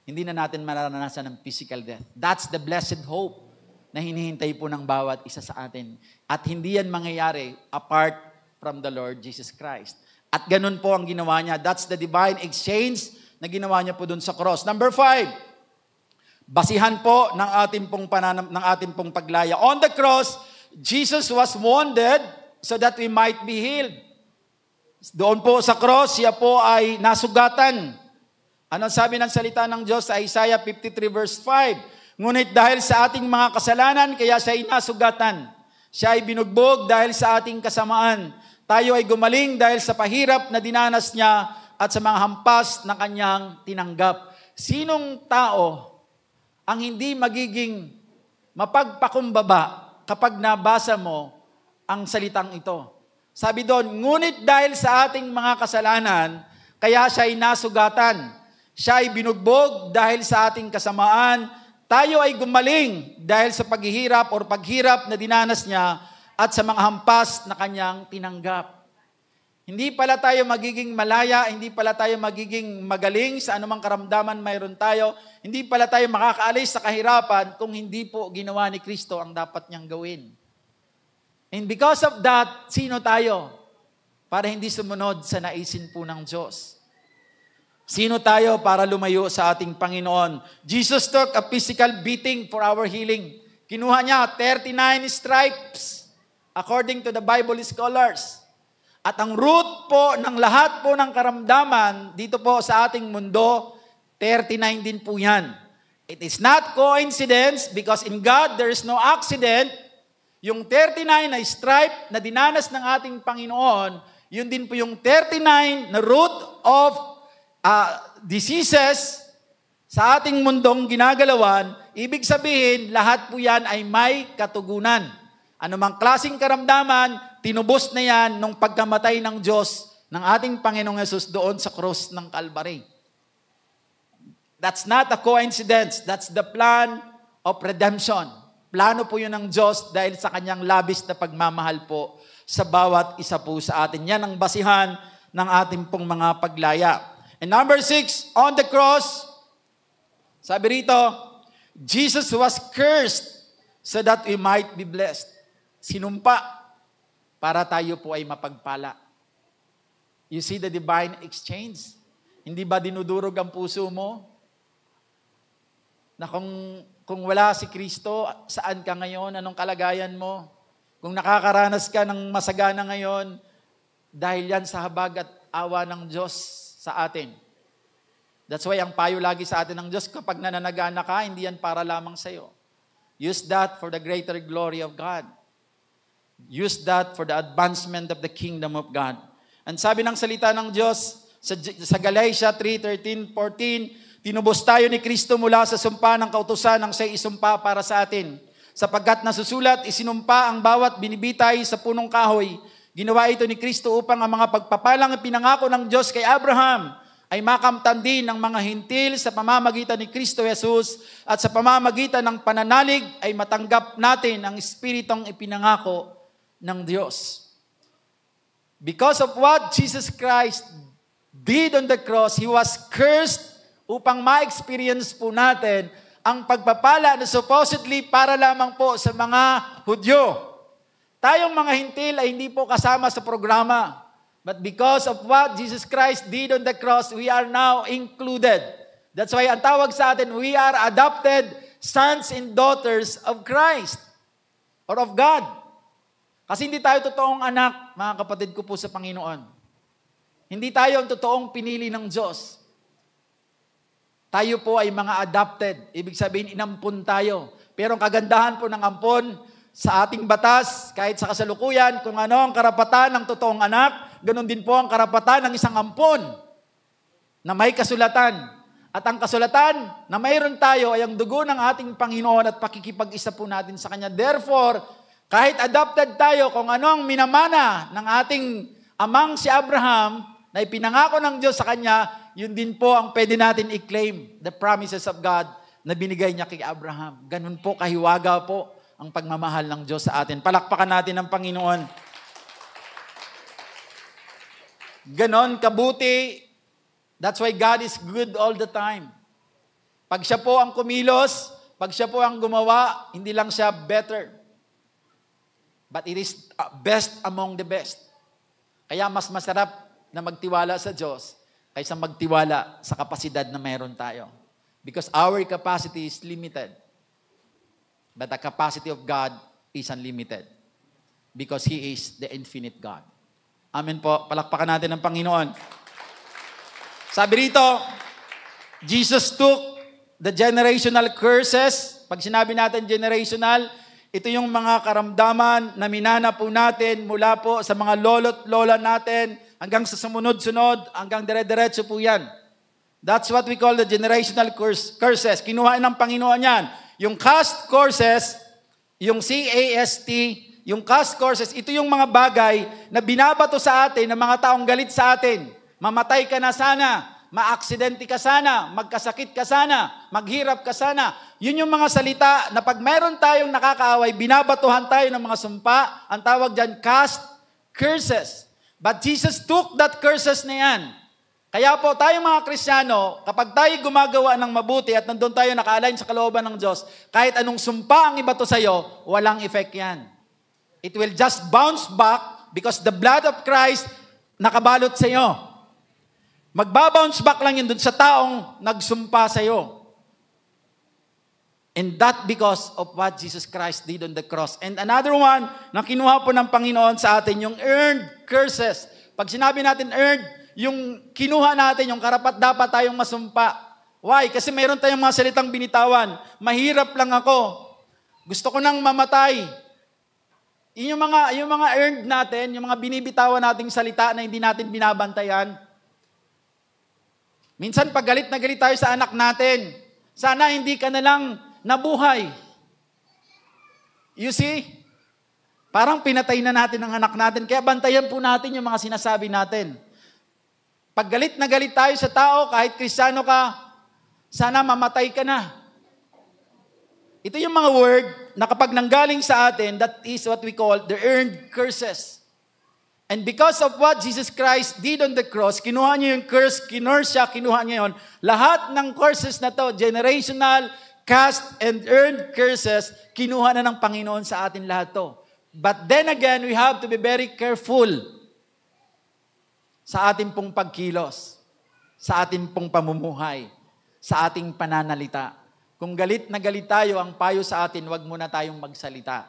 hindi na natin mararanasan ng physical death. That's the blessed hope na hinihintay po ng bawat isa sa atin. At hindi yan mangyayari apart from the Lord Jesus Christ. At ganun po ang ginawa niya. That's the divine exchange na ginawa niya po dun sa cross. Number 5, basihan po ng ating pong paglaya. On the cross, Jesus was wounded so that we might be healed. Doon po sa cross, siya po ay nasugatan. Anong sabi ng salita ng Diyos sa Isaiah 53 verse 5? Ngunit dahil sa ating mga kasalanan, kaya siya ay nasugatan. Siya ay binugbog dahil sa ating kasamaan. Tayo ay gumaling dahil sa pahirap na dinanas niya at sa mga hampas na kanyang tinanggap. Sinong tao ang hindi magiging mapagpakumbaba kapag nabasa mo ang salitang ito? Sabi doon, ngunit dahil sa ating mga kasalanan, kaya siya ay nasugatan. Siya ay binugbog dahil sa ating kasamaan. Tayo ay gumaling dahil sa paghihirap o paghirap na dinanas niya at sa mga hampas na kanyang tinanggap. Hindi pala tayo magiging malaya, hindi pala tayo magiging magaling sa anumang karamdaman mayroon tayo, hindi pala tayo makakaalis sa kahirapan kung hindi po ginawa ni Kristo ang dapat niyang gawin. And because of that, sino tayo? Para hindi sumunod sa naisin po ng Diyos. Sino tayo para lumayo sa ating Panginoon? Jesus took a physical beating for our healing. Kinuha niya 39 stripes according to the Bible scholars. At ang root po ng lahat po ng karamdaman dito po sa ating mundo 39 din po yan. It is not coincidence because in God there is no accident. Yung 39 na stripe na dinanas ng ating Panginoon, yun din po yung 39 na root of diseases sa ating mundong ginagalawan. Ibig sabihin, lahat po yan ay may katugunan. Anumang klaseng karamdaman, tinubos na yan nung pagkamatay ng Diyos ng ating Panginoong Yesus doon sa krus ng Calvary. That's not a coincidence. That's the plan of redemption. Plano po yun ng Diyos dahil sa kanyang labis na pagmamahal po sa bawat isa po sa atin. Yan ang basihan ng ating pong mga paglaya. And number 6, on the cross, sabi rito, Jesus was cursed so that we might be blessed. Sinumpa para tayo po ay mapagpala. You see the divine exchange? Hindi ba dinudurog ang puso mo? Na kung wala si Kristo, saan ka ngayon? Anong kalagayan mo? Kung nakakaranas ka ng masagana ngayon, dahil yan sa habag at awa ng Diyos sa atin. That's why ang payo lagi sa atin ng Diyos, kapag nananagana ka, hindi yan para lamang sa'yo. Use that for the greater glory of God. Use that for the advancement of the kingdom of God. And sabi ng salita ng Diyos sa Galatia 3:13, 14, tinubos tayo ni Kristo mula sa sumpa ng kautusan ng siya'y isumpa para sa atin. Sapagkat nasusulat, isinumpa ang bawat binibitay sa punong kahoy. Ginawa ito ni Kristo upang ang mga pagpapalang ipinangako ng Diyos kay Abraham ay makamtan din ng mga hintil sa pamamagitan ni Kristo Jesus at sa pamamagitan ng pananalig ay matanggap natin ang Espiritong ipinangako ng Diyos. Because of what Jesus Christ did on the cross, He was cursed upang ma-experience po natin ang pagpapala na supposedly para lamang po sa mga Hudyo. Tayong mga hintil ay hindi po kasama sa programa. But because of what Jesus Christ did on the cross, we are now included. That's why ang tawag sa atin, we are adopted sons and daughters of Christ or of God. Kasi hindi tayo totoong anak, mga kapatid ko po sa Panginoon. Hindi tayo ang totoong pinili ng Diyos. Tayo po ay mga adopted. Ibig sabihin, inampun tayo. Pero ang kagandahan po ng ampon sa ating batas, kahit sa kasalukuyan, kung ano ang karapatan ng totoong anak, ganun din po ang karapatan ng isang ampon na may kasulatan. At ang kasulatan na mayroon tayo ay ang dugo ng ating Panginoon at pakikipag-isa po natin sa Kanya. Therefore, kahit adopted tayo, kung ano ang minamana ng ating amang si Abraham, na ipinangako ng Diyos sa Kanya, yun din po ang pwede natin i-claim, the promises of God na binigay niya kay Abraham. Ganun po, kahiwaga po ang pagmamahal ng Diyos sa atin. Palakpakan natin ang Panginoon. Ganon kabuti. That's why God is good all the time. Pag siya po ang kumilos, pag siya po ang gumawa, hindi lang siya better. But it is best among the best. Kaya mas masarap na magtiwala sa Diyos kaysa magtiwala sa kapasidad na meron tayo. Because our capacity is limited. But the capacity of God is unlimited. Because He is the infinite God. Amen po. Palakpakan natin ang Panginoon. Sabi rito, Jesus took the generational curses. Pag sinabi natin generational, ito yung mga karamdaman na minana po natin mula po sa mga lolo't lola natin hanggang sa sumunod-sunod, hanggang dire-diretso po yan. That's what we call the generational curses. Kinuha ng Panginoon yan. Yung caste curses, yung CAST, yung caste curses, ito yung mga bagay na binabato sa atin ng mga taong galit sa atin. Mamatay ka na sana, maaksidente ka sana, magkasakit ka sana, maghirap ka sana. Yun yung mga salita na pag mayroon tayong nakakaaway, binabatuhan tayo ng mga sumpa, ang tawag dyan, caste curses. But Jesus took that curses na yan. Kaya po tayong mga Kristiyano, kapag tayo gumagawa ng mabuti at nandun tayo naka-align sa kalooban ng Diyos, kahit anong sumpa ang ibato sa'yo, walang effect yan. It will just bounce back because the blood of Christ nakabalot sa'yo. Magbabounce back lang yun dun sa taong nagsumpa sa'yo. And that because of what Jesus Christ did on the cross. And another one na kinuha po ng Panginoon sa atin, yung earned curses. Pag sinabi natin earned, yung kinuha natin, yung karapat dapat tayong masumpa. Why? Kasi meron tayong mga salitang binitawan. Mahirap lang ako. Gusto ko nang mamatay. Yung mga earned natin, yung mga binibitawan nating salita na hindi natin binabantayan. Minsan pag galit na galit tayo sa anak natin, sana hindi ka na lang nabuhay. You see? Parang pinatay na natin ang anak natin, kaya bantayan po natin yung mga sinasabi natin. Pag galit na galit tayo sa tao, kahit Kristiyano ka, sana mamatay ka na. Ito yung mga word na kapag nanggaling sa atin, that is what we call the earned curses. And because of what Jesus Christ did on the cross, kinuha niya yung curse, kinuha niya yun. Lahat ng curses na to, generational, cast, and earned curses, kinuha na ng Panginoon sa atin lahat to. But then again, we have to be very careful sa ating pong pagkilos, sa ating pong pamumuhay, sa ating pananalita. Kung galit na galit tayo, ang payo sa atin, wag muna tayong magsalita.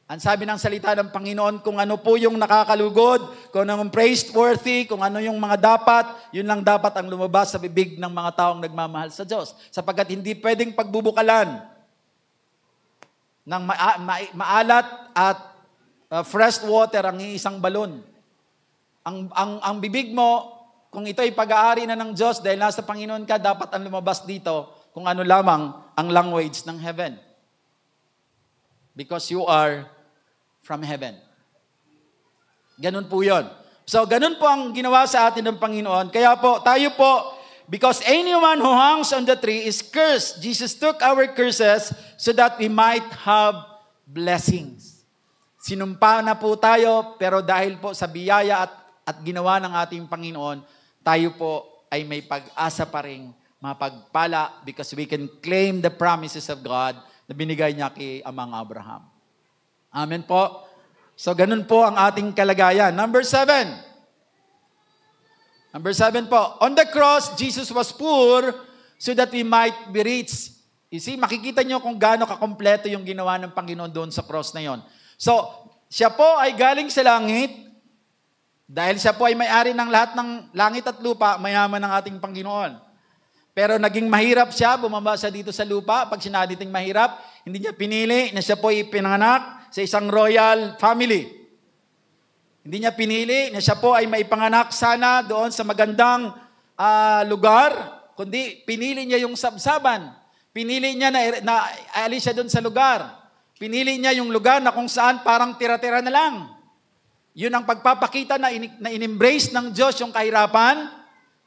Ang sabi ng salita ng Panginoon, kung ano po yung nakakalugod, kung ano yung praiseworthy, kung ano yung mga dapat, yun lang dapat ang lumabas sa bibig ng mga taong nagmamahal sa Diyos. Sapagkat hindi pwedeng pagbubukalan ng maalat at fresh water ang iisang balon. Ang bibig mo, kung ito ay pag-aari na ng Diyos, dahil nasa Panginoon ka, dapat ang lumabas dito kung ano lamang ang language ng heaven. Because you are from heaven. Ganun po yun. So, ganun po ang ginawa sa atin ng Panginoon. Kaya po, tayo po, because anyone who hangs on the tree is cursed. Jesus took our curses so that we might have blessings. Sinumpa na po tayo, pero dahil po sa biyaya at ginawa ng ating Panginoon, tayo po ay may pag-asa pa rin mapagpala because we can claim the promises of God na binigay niya kay Amang Abraham. Amen po. So, ganun po ang ating kalagayan. Number 7 po. On the cross, Jesus was poor so that we might be rich. You see, makikita nyo kung gaano kakompleto yung ginawa ng Panginoon doon sa cross na yon. So, siya po ay galing sa langit. Dahil siya po ay may-ari ng lahat ng langit at lupa, mayaman ng ating Panginoon. Pero naging mahirap siya, bumaba siya dito sa lupa. Pag sinabi nating mahirap, hindi niya pinili na siya po ay pinanganak sa isang royal family. Hindi niya pinili na siya po ay maipanganak sana doon sa magandang lugar, kundi pinili niya yung sabsaban. Pinili niya na alis siya doon sa lugar. Pinili niya yung lugar na kung saan parang tira-tira na lang. Yun ang pagpapakita na in-embrace ng Diyos yung kahirapan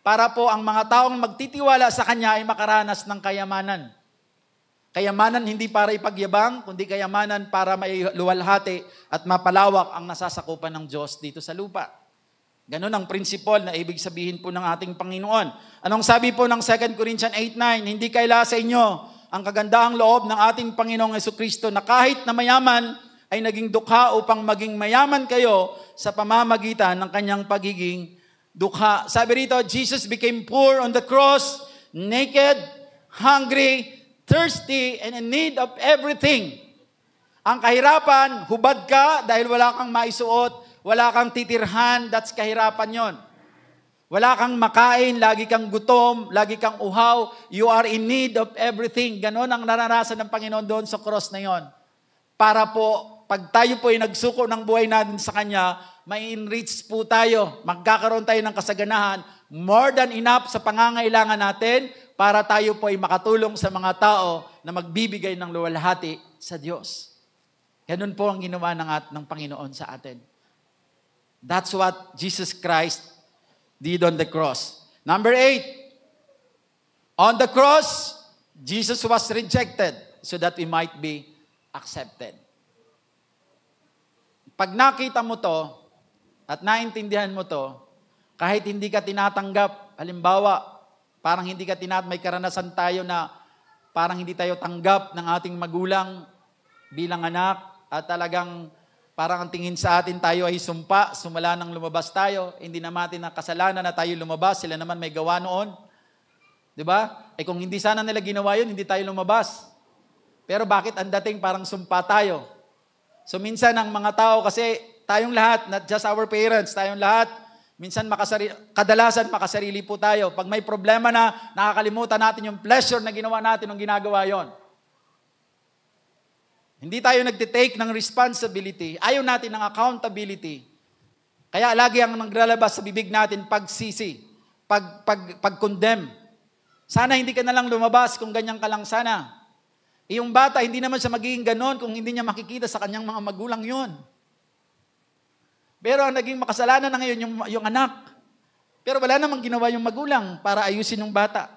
para po ang mga taong magtitiwala sa Kanya ay makaranas ng kayamanan. Kayamanan hindi para ipagyabang, kundi kayamanan para mailuwalhati at mapalawak ang nasasakupan ng Diyos dito sa lupa. Ganon ang prinsipal na ibig sabihin po ng ating Panginoon. Anong sabi po ng 2 Corinthians 8:9? Hindi kaila sa inyo ang kagandahang loob ng ating Panginoong Jesucristo na kahit na mayaman ay naging dukha upang maging mayaman kayo sa pamamagitan ng kanyang pagiging dukha. Sabi rito, Jesus became poor on the cross, naked, hungry, thirsty, and in need of everything. Ang kahirapan, hubad ka dahil wala kang maisuot, wala kang titirhan, that's kahirapan yon. Wala kang makain, lagi kang gutom, lagi kang uhaw, you are in need of everything. Ganon ang naranasan ng Panginoon doon sa cross na yon. Para po, pag tayo po ay nagsuko ng buhay natin sa Kanya, may enrich po tayo, magkakaroon tayo ng kasaganahan, more than enough sa pangangailangan natin, para tayo po ay makatulong sa mga tao na magbibigay ng luwalhati sa Diyos. Ganun po ang ginawa ng Panginoon sa atin. That's what Jesus Christ did on the cross. Number 8, on the cross, Jesus was rejected so that we might be accepted. Pag nakita mo to at naintindihan mo to, kahit hindi ka tinatanggap, halimbawa, parang hindi ka may karanasan tayo na parang hindi tayo tanggap ng ating magulang bilang anak at talagang parang ang tingin sa atin tayo ay sumala nang lumabas tayo, hindi naman natin na kasalanan na tayo lumabas, sila naman may gawa noon. Diba? Eh kung hindi sana nila ginawa yun, hindi tayo lumabas. Pero bakit ang dating parang sumpa tayo? So minsan ang mga tao kasi tayong lahat, not just our parents, tayong lahat, Minsan kadalasan makasarili po tayo. Pag may problema na, nakakalimutan natin yung pleasure na ginawa natin nung ginagawa yon. Hindi tayo nagtitake ng responsibility. Ayaw natin ng accountability. Kaya lagi ang naglalabas sa bibig natin pagsisi, pag-condemn. Sana hindi ka na lang lumabas kung ganyan ka lang sana. Yung bata, hindi naman siya magiging ganon kung hindi niya makikita sa kanyang mga magulang yon. Pero ang naging makasalanan na ngayon yung anak. Pero wala namang ginawa yung magulang para ayusin yung bata.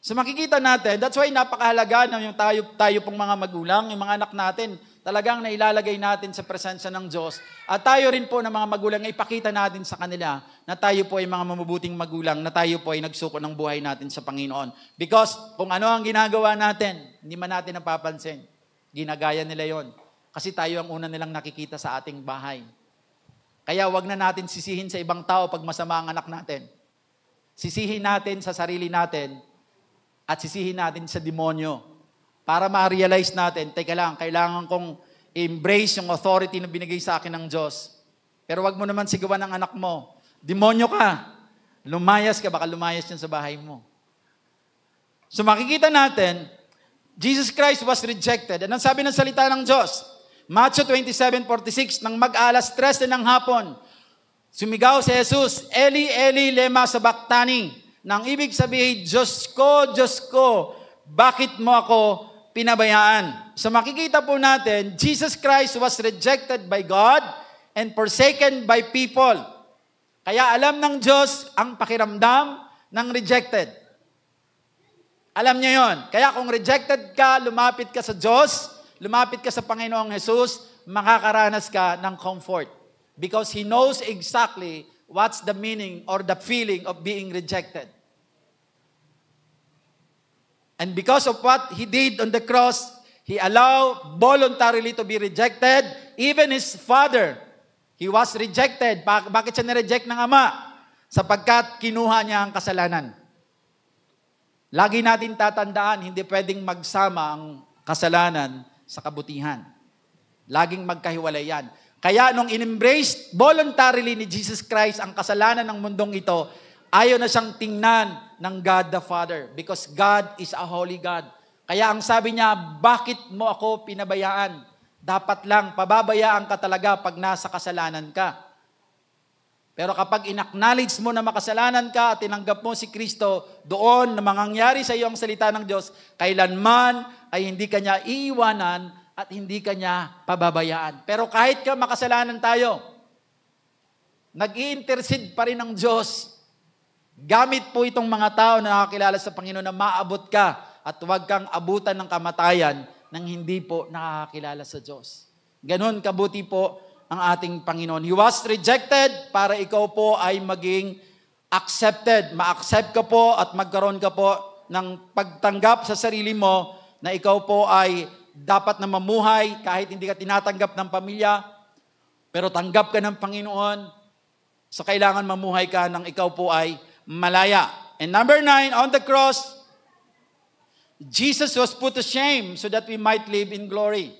So makikita natin, that's why napakahalaga na yung tayo pong mga magulang, yung mga anak natin, talagang nailalagay natin sa presensya ng Diyos. At tayo rin po ng mga magulang, ipakita natin sa kanila na tayo po ay mga mabubuting magulang, na tayo po ay nagsuko ng buhay natin sa Panginoon. Because kung ano ang ginagawa natin, hindi man natin napapansin. Ginagaya nila yon. Kasi tayo ang una nilang nakikita sa ating bahay. Kaya wag na natin sisihin sa ibang tao pag masama ang anak natin. Sisihin natin sa sarili natin at sisihin natin sa demonyo para ma-realize natin, teka lang, kailangan kong embrace yung authority na binigay sa akin ng Diyos. Pero wag mo naman sigawan ng anak mo. Demonyo ka. Lumayas ka, baka lumayas yan sa bahay mo. So makikita natin, Jesus Christ was rejected. Anong sabi ng salita ng Diyos? Matthew 27:46, nang mag-alas 3 ng hapon, sumigaw si Jesus, Eli, Eli, lema sabachthani. Nang ibig sabihin, Diyos ko, bakit mo ako pinabayaan? So makikita po natin, Jesus Christ was rejected by God and forsaken by people. Kaya alam ng Diyos ang pakiramdam ng rejected. Alam niya yon. Kaya kung rejected ka, lumapit ka sa Diyos, lumapit ka sa Panginoong Jesus, makakaranas ka ng comfort. Because He knows exactly what's the meaning or the feeling of being rejected. And because of what He did on the cross, He allowed voluntarily to be rejected. Even His Father, He was rejected. Bakit siya nireject ng Ama? Sapagkat kinuha niya ang kasalanan. Lagi natin tatandaan, hindi pwedeng magsama ang kasalanan sa kabutihan. Laging magkahiwalay yan. Kaya nung in-embrace voluntarily ni Jesus Christ ang kasalanan ng mundong ito, ayaw na siyang tingnan ng God the Father because God is a holy God. Kaya ang sabi niya, bakit mo ako pinabayaan? Dapat lang, pababayaan ka talaga pag nasa kasalanan ka. Pero kapag in-acknowledge mo na makasalanan ka at tinanggap mo si Kristo, doon na mangyayari sa iyo ang salita ng Diyos, kailanman ay hindi ka niya iiwanan at hindi ka niya pababayaan. Pero kahit ka makasalanan tayo, nag-i-intercede pa rin ng Diyos. Gamit po itong mga tao na nakakilala sa Panginoon na maabot ka at huwag kang abutan ng kamatayan nang hindi po nakakilala sa Diyos. Ganon kabuti po ang ating Panginoon. He was rejected para ikaw po ay maging accepted. Ma-accept ka po at magkaroon ka po ng pagtanggap sa sarili mo na ikaw po ay dapat na mamuhay kahit hindi ka tinatanggap ng pamilya, pero tanggap ka ng Panginoon. So kailangan mamuhay ka nang ikaw po ay malaya. And number 9, on the cross, Jesus was put to shame so that we might live in glory.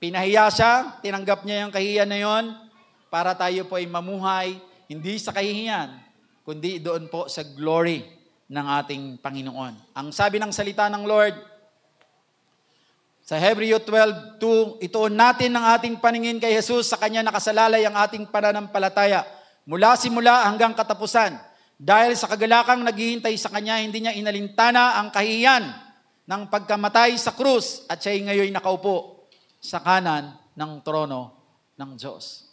Pinahiya siya, tinanggap niya yung kahihiyan na yon para tayo po ay mamuhay, hindi sa kahihiyan, kundi doon po sa glory ng ating Panginoon. Ang sabi ng salita ng Lord, sa Hebreo 12:2, ituon natin ang ating paningin kay Jesus, sa Kanya nakasalalay ang ating pananampalataya, mula simula hanggang katapusan. Dahil sa kagalakang naghihintay sa Kanya, hindi niya inalintana ang kahihiyan ng pagkamatay sa krus, at siya'y ngayon nakaupo sa kanan ng trono ng Diyos.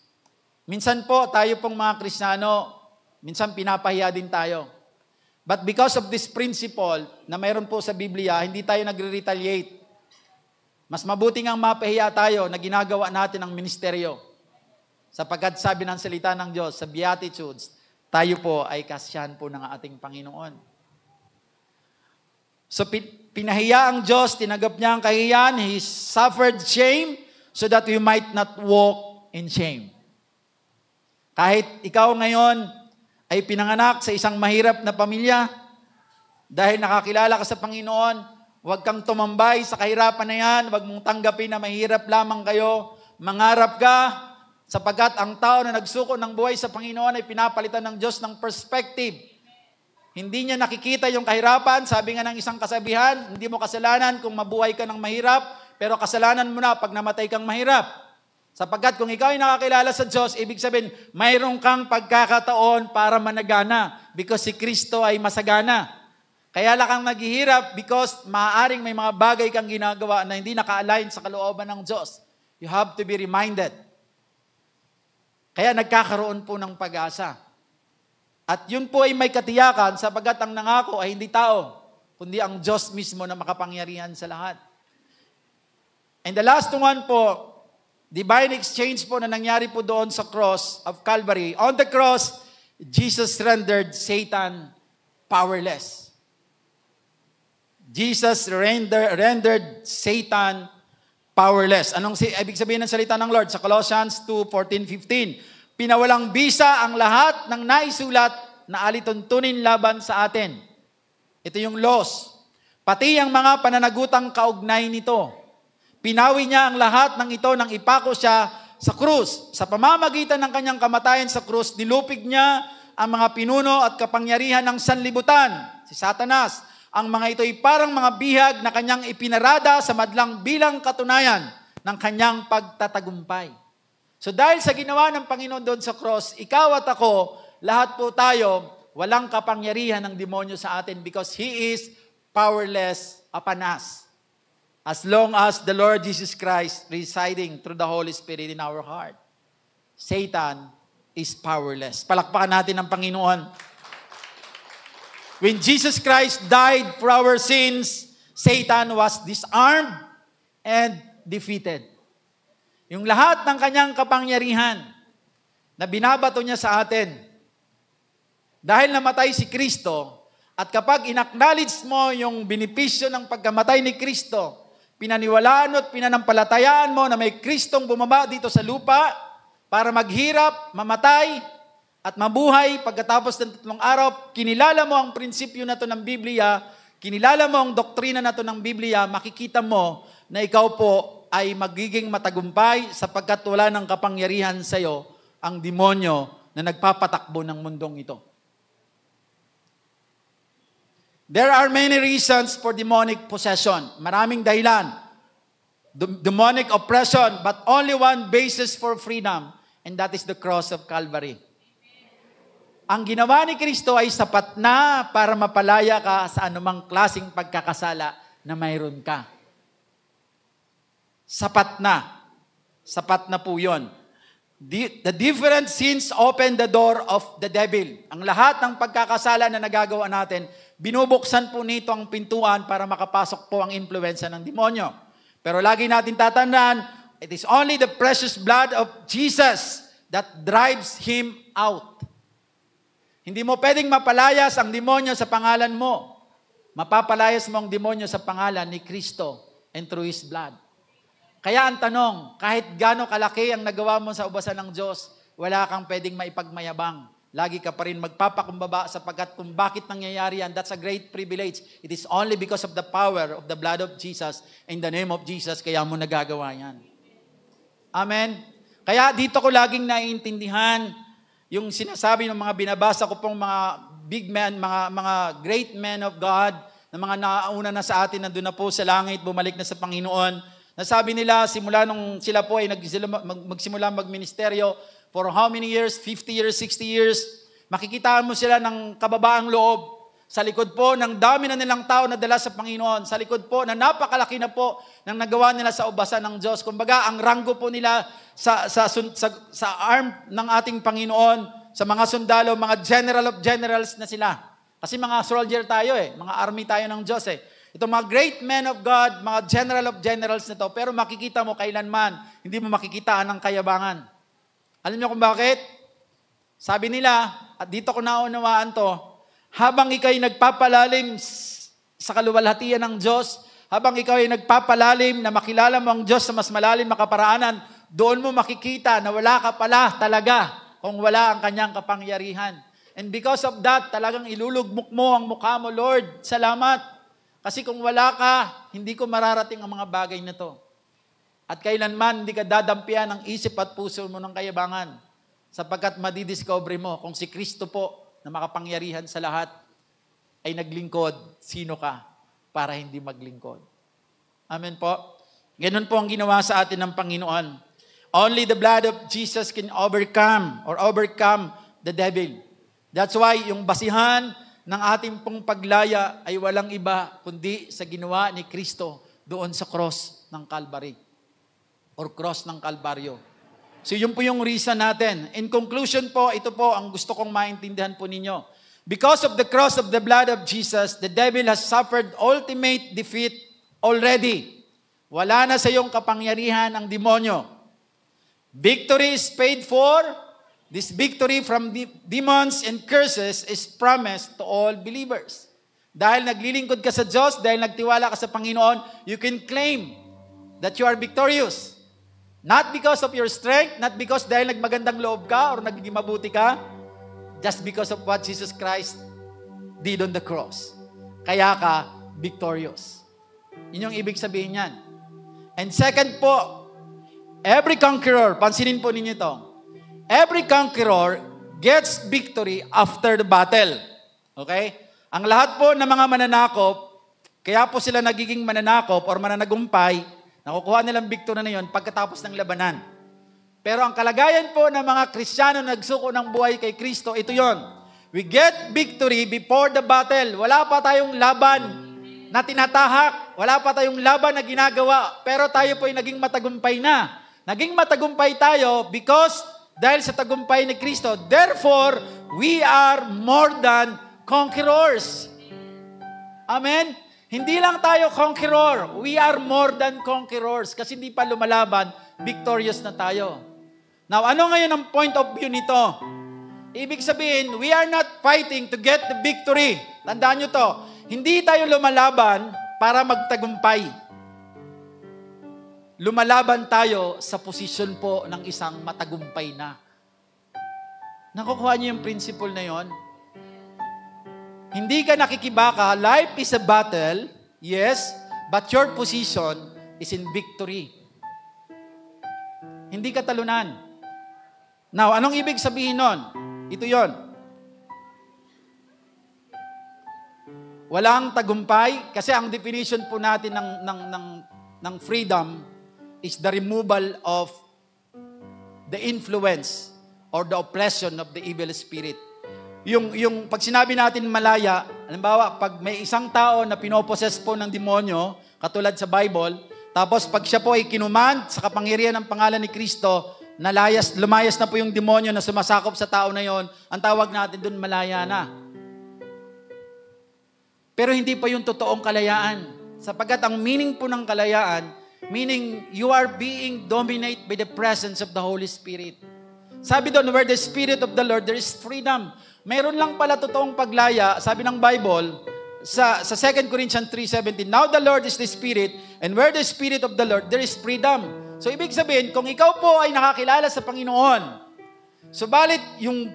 Minsan po, tayo pong mga Kristiyano, minsan pinapahiya din tayo. But because of this principle na mayroon po sa Biblia, hindi tayo nagre-retaliate. Mas mabuti ngang mapahiya tayo na ginagawa natin ang ministeryo. Sapagkat sabi ng salita ng Diyos sa Beatitudes, tayo po ay kasyahan po ng ating Panginoon. So pinahiya ang Diyos, tinanggap niya ang kahihiyan, He suffered shame so that we might not walk in shame. Kahit ikaw ngayon ay pinanganak sa isang mahirap na pamilya, dahil nakakilala ka sa Panginoon, huwag kang tumambay sa kahirapan na yan, huwag mong tanggapin na mahirap lamang kayo, mangarap ka, Sapagkat ang tao na nagsuko ng buhay sa Panginoon ay pinapalitan ng Diyos ng perspective. Hindi niya nakikita yung kahirapan. Sabi nga ng isang kasabihan, hindi mo kasalanan kung mabuhay ka ng mahirap, pero kasalanan mo na pag namatay kang mahirap. Sapagkat kung ikaw ay nakakilala sa Diyos, ibig sabihin, mayroon kang pagkakataon para managana because si Kristo ay masagana. Kaya lang kang naghihirap because maaaring may mga bagay kang ginagawa na hindi naka-align sa kalooban ng Diyos. You have to be reminded. Kaya nagkakaroon po ng pag-asa. At yun po ay may katiyakan sapagkat ang nangako ay hindi tao, kundi ang Diyos mismo na makapangyarihan sa lahat. And the last one po, divine exchange po na nangyari po doon sa cross of Calvary. On the cross, Jesus rendered Satan powerless. Jesus rendered Satan powerless. Anong ibig sabihin ng salita ng Lord? Sa Colossians 2:14-15, pinawalang bisa ang lahat ng naisulat na alituntunin laban sa atin. Ito yung laws. Pati ang mga pananagutang kaugnay nito. Pinawi niya ang lahat ng ito nang ipako siya sa krus. Sa pamamagitan ng kanyang kamatayan sa krus, nilupig niya ang mga pinuno at kapangyarihan ng sanlibutan, si Satanas. Ang mga ito ay parang mga bihag na kanyang ipinarada sa madlang bilang katunayan ng kanyang pagtatagumpay. So dahil sa ginawa ng Panginoon doon sa cross, ikaw at ako, lahat po tayo, walang kapangyarihan ng demonyo sa atin because He is powerless upon us. As long as the Lord Jesus Christ residing through the Holy Spirit in our heart, Satan is powerless. Palakpakan natin ang Panginoon. When Jesus Christ died for our sins, Satan was disarmed and defeated. Yung lahat ng kanyang kapangyarihan na binabato niya sa atin, dahil namatay si Kristo, at kapag in-acknowledge mo yung benepisyo ng pagkamatay ni Kristo, pinaniwalaan at pinanampalatayaan mo na may Kristong bumaba dito sa lupa para maghirap, mamatay, at mabuhay pagkatapos ng 3 araw, kinilala mo ang prinsipyo na to ng Biblia, kinilala mo ang doktrina na to ng Biblia, makikita mo na ikaw po ay magiging matagumpay sapagkat wala ng kapangyarihan sa iyo ang demonyo na nagpapatakbo ng mundong ito. There are many reasons for demonic possession. Maraming dahilan. Demonic oppression, but only one basis for freedom, and that is the cross of Calvary. Ang ginawa ni Kristo ay sapat na para mapalaya ka sa anumang klaseng pagkakasala na mayroon ka. Sapat na. Sapat na po yun. The different sins open the door of the devil. Ang lahat ng pagkakasala na nagagawa natin, binubuksan po nito ang pintuan para makapasok po ang impluensya ng demonyo. Pero lagi natin tatandaan, it is only the precious blood of Jesus that drives him out. Hindi mo pwedeng mapalayas ang demonyo sa pangalan mo. Mapapalayas mo ang demonyo sa pangalan ni Kristo and through His blood. Kaya ang tanong, kahit gaano kalaki ang nagawa mo sa ubasan ng Diyos, wala kang pwedeng maipagmayabang. Lagi ka pa rin magpapakumbaba sapagkat kung bakit nangyayari yan, that's a great privilege. It is only because of the power of the blood of Jesus, in the name of Jesus, kaya mo nagagawa yan. Amen? Kaya dito ko laging naiintindihan yung sinasabi ng mga binabasa ko pong mga big men, mga great men of God, na mga nauna na sa atin, nandun na po sa langit, bumalik na sa Panginoon. Nasabi nila, simula nung sila po ay magsimula magministeryo, for how many years? 50 years, 60 years. Makikita mo sila ng kababaang loob. Sa likod po ng dami na nilang tao na dala sa Panginoon. Sa likod po na napakalaki na po ng nagawa nila sa ubasan ng Diyos. Kumbaga, ang ranggo po nila sa arm ng ating Panginoon, sa mga sundalo, mga general of generals na sila. Kasi mga soldier tayo mga army tayo ng Diyos Ito mga great men of God, mga general of generals na to, pero makikita mo kailanman, hindi mo makikitaan ng kayabangan. Alam niyo kung bakit? Sabi nila, at dito ko naunawaan to, habang ikaw'y nagpapalalim sa kaluwalhatian ng Diyos, habang ikaw'y nagpapalalim na makilala mo ang Diyos sa mas malalim makaparaanan, doon mo makikita na wala ka pala talaga kung wala ang kanyang kapangyarihan. And because of that, talagang ilulugmok mo ang mukha mo, Lord, salamat. Kasi kung wala ka, hindi ko mararating ang mga bagay na to. At kailanman hindi ka dadampian ng isip at puso mo ng kayabangan, sapagkat madidiscover mo kung si Kristo po na makapangyarihan sa lahat ay naglingkod, sino ka para hindi maglingkod. Amen po. Ganun po ang ginawa sa atin ng Panginoon. Only the blood of Jesus can overcome the devil. That's why yung basihan ng ating pong paglaya ay walang iba kundi sa ginawa ni Kristo doon sa cross ng Calvary or cross ng Kalbaryo. So yun po yung reason natin. In conclusion po, ito po ang gusto kong maintindihan po ninyo. Because of the cross of the blood of Jesus, the devil has suffered ultimate defeat already. Wala na sa iyong kapangyarihan ang demonyo. Victory is paid for. This victory from demons and curses is promised to all believers. Dahil naglilingkod ka sa Diyos, dahil nagtiwala ka sa Panginoon, you can claim that you are victorious. Not because of your strength, not because dahil nagmagandang loob ka or nagiging mabuti ka, just because of what Jesus Christ did on the cross. Kaya ka victorious. Yun yung ibig sabihin yan. And second po, every conqueror, pansinin po ninyo ito, every conqueror gets victory after the battle. Okay? Ang lahat po ng mga mananakop, kaya po sila nagiging mananakop or mananagumpay, nakukuha nilang victory na yun pagkatapos ng labanan. Pero ang kalagayan po ng mga Kristiyano na nagsuko ng buhay kay Kristo, ito yon. We get victory before the battle. Wala pa tayong laban na tinatahak. Wala pa tayong laban na ginagawa. Pero tayo po ay naging matagumpay na. Naging matagumpay tayo because dahil sa tagumpay ni Kristo. Therefore, we are more than conquerors. Amen? Hindi lang tayo conqueror. We are more than conquerors. Kasi hindi pa lumalaban, victorious na tayo. Now, ano ngayon ang point of view nito? Ibig sabihin, we are not fighting to get the victory. Tandaan nyo to. Hindi tayo lumalaban para magtagumpay. Lumalaban tayo sa posisyon po ng isang matagumpay na. Nakukuha niyo yung principle na yon? Hindi ka nakikibaka. Life is a battle, yes, but your position is in victory. Hindi ka talunan. Now, anong ibig sabihin nun? Ito yon. Walang tagumpay, kasi ang definition po natin ng freedom is the removal of the influence or the oppression of the evil spirit. Yung pag sinabi natin malaya, halimbawa, pag may isang tao na pinoposes po ng demonyo, katulad sa Bible, tapos pag siya po ay kinuman sa kapangyarihan ng pangalan ni Kristo, lumayas na po yung demonyo na sumasakop sa tao na yon, ang tawag natin dun malaya na. Pero hindi pa yung totoong kalayaan. Sapagkat ang meaning po ng kalayaan, meaning you are being dominated by the presence of the Holy Spirit. Sabi doon, where the Spirit of the Lord, there is freedom. Meron lang pala totoong paglaya, sabi ng Bible, sa 2 Corinthians 3:17, now the Lord is the Spirit, and where the Spirit of the Lord, there is freedom. So ibig sabihin, kung ikaw po ay nakakilala sa Panginoon, subalit yung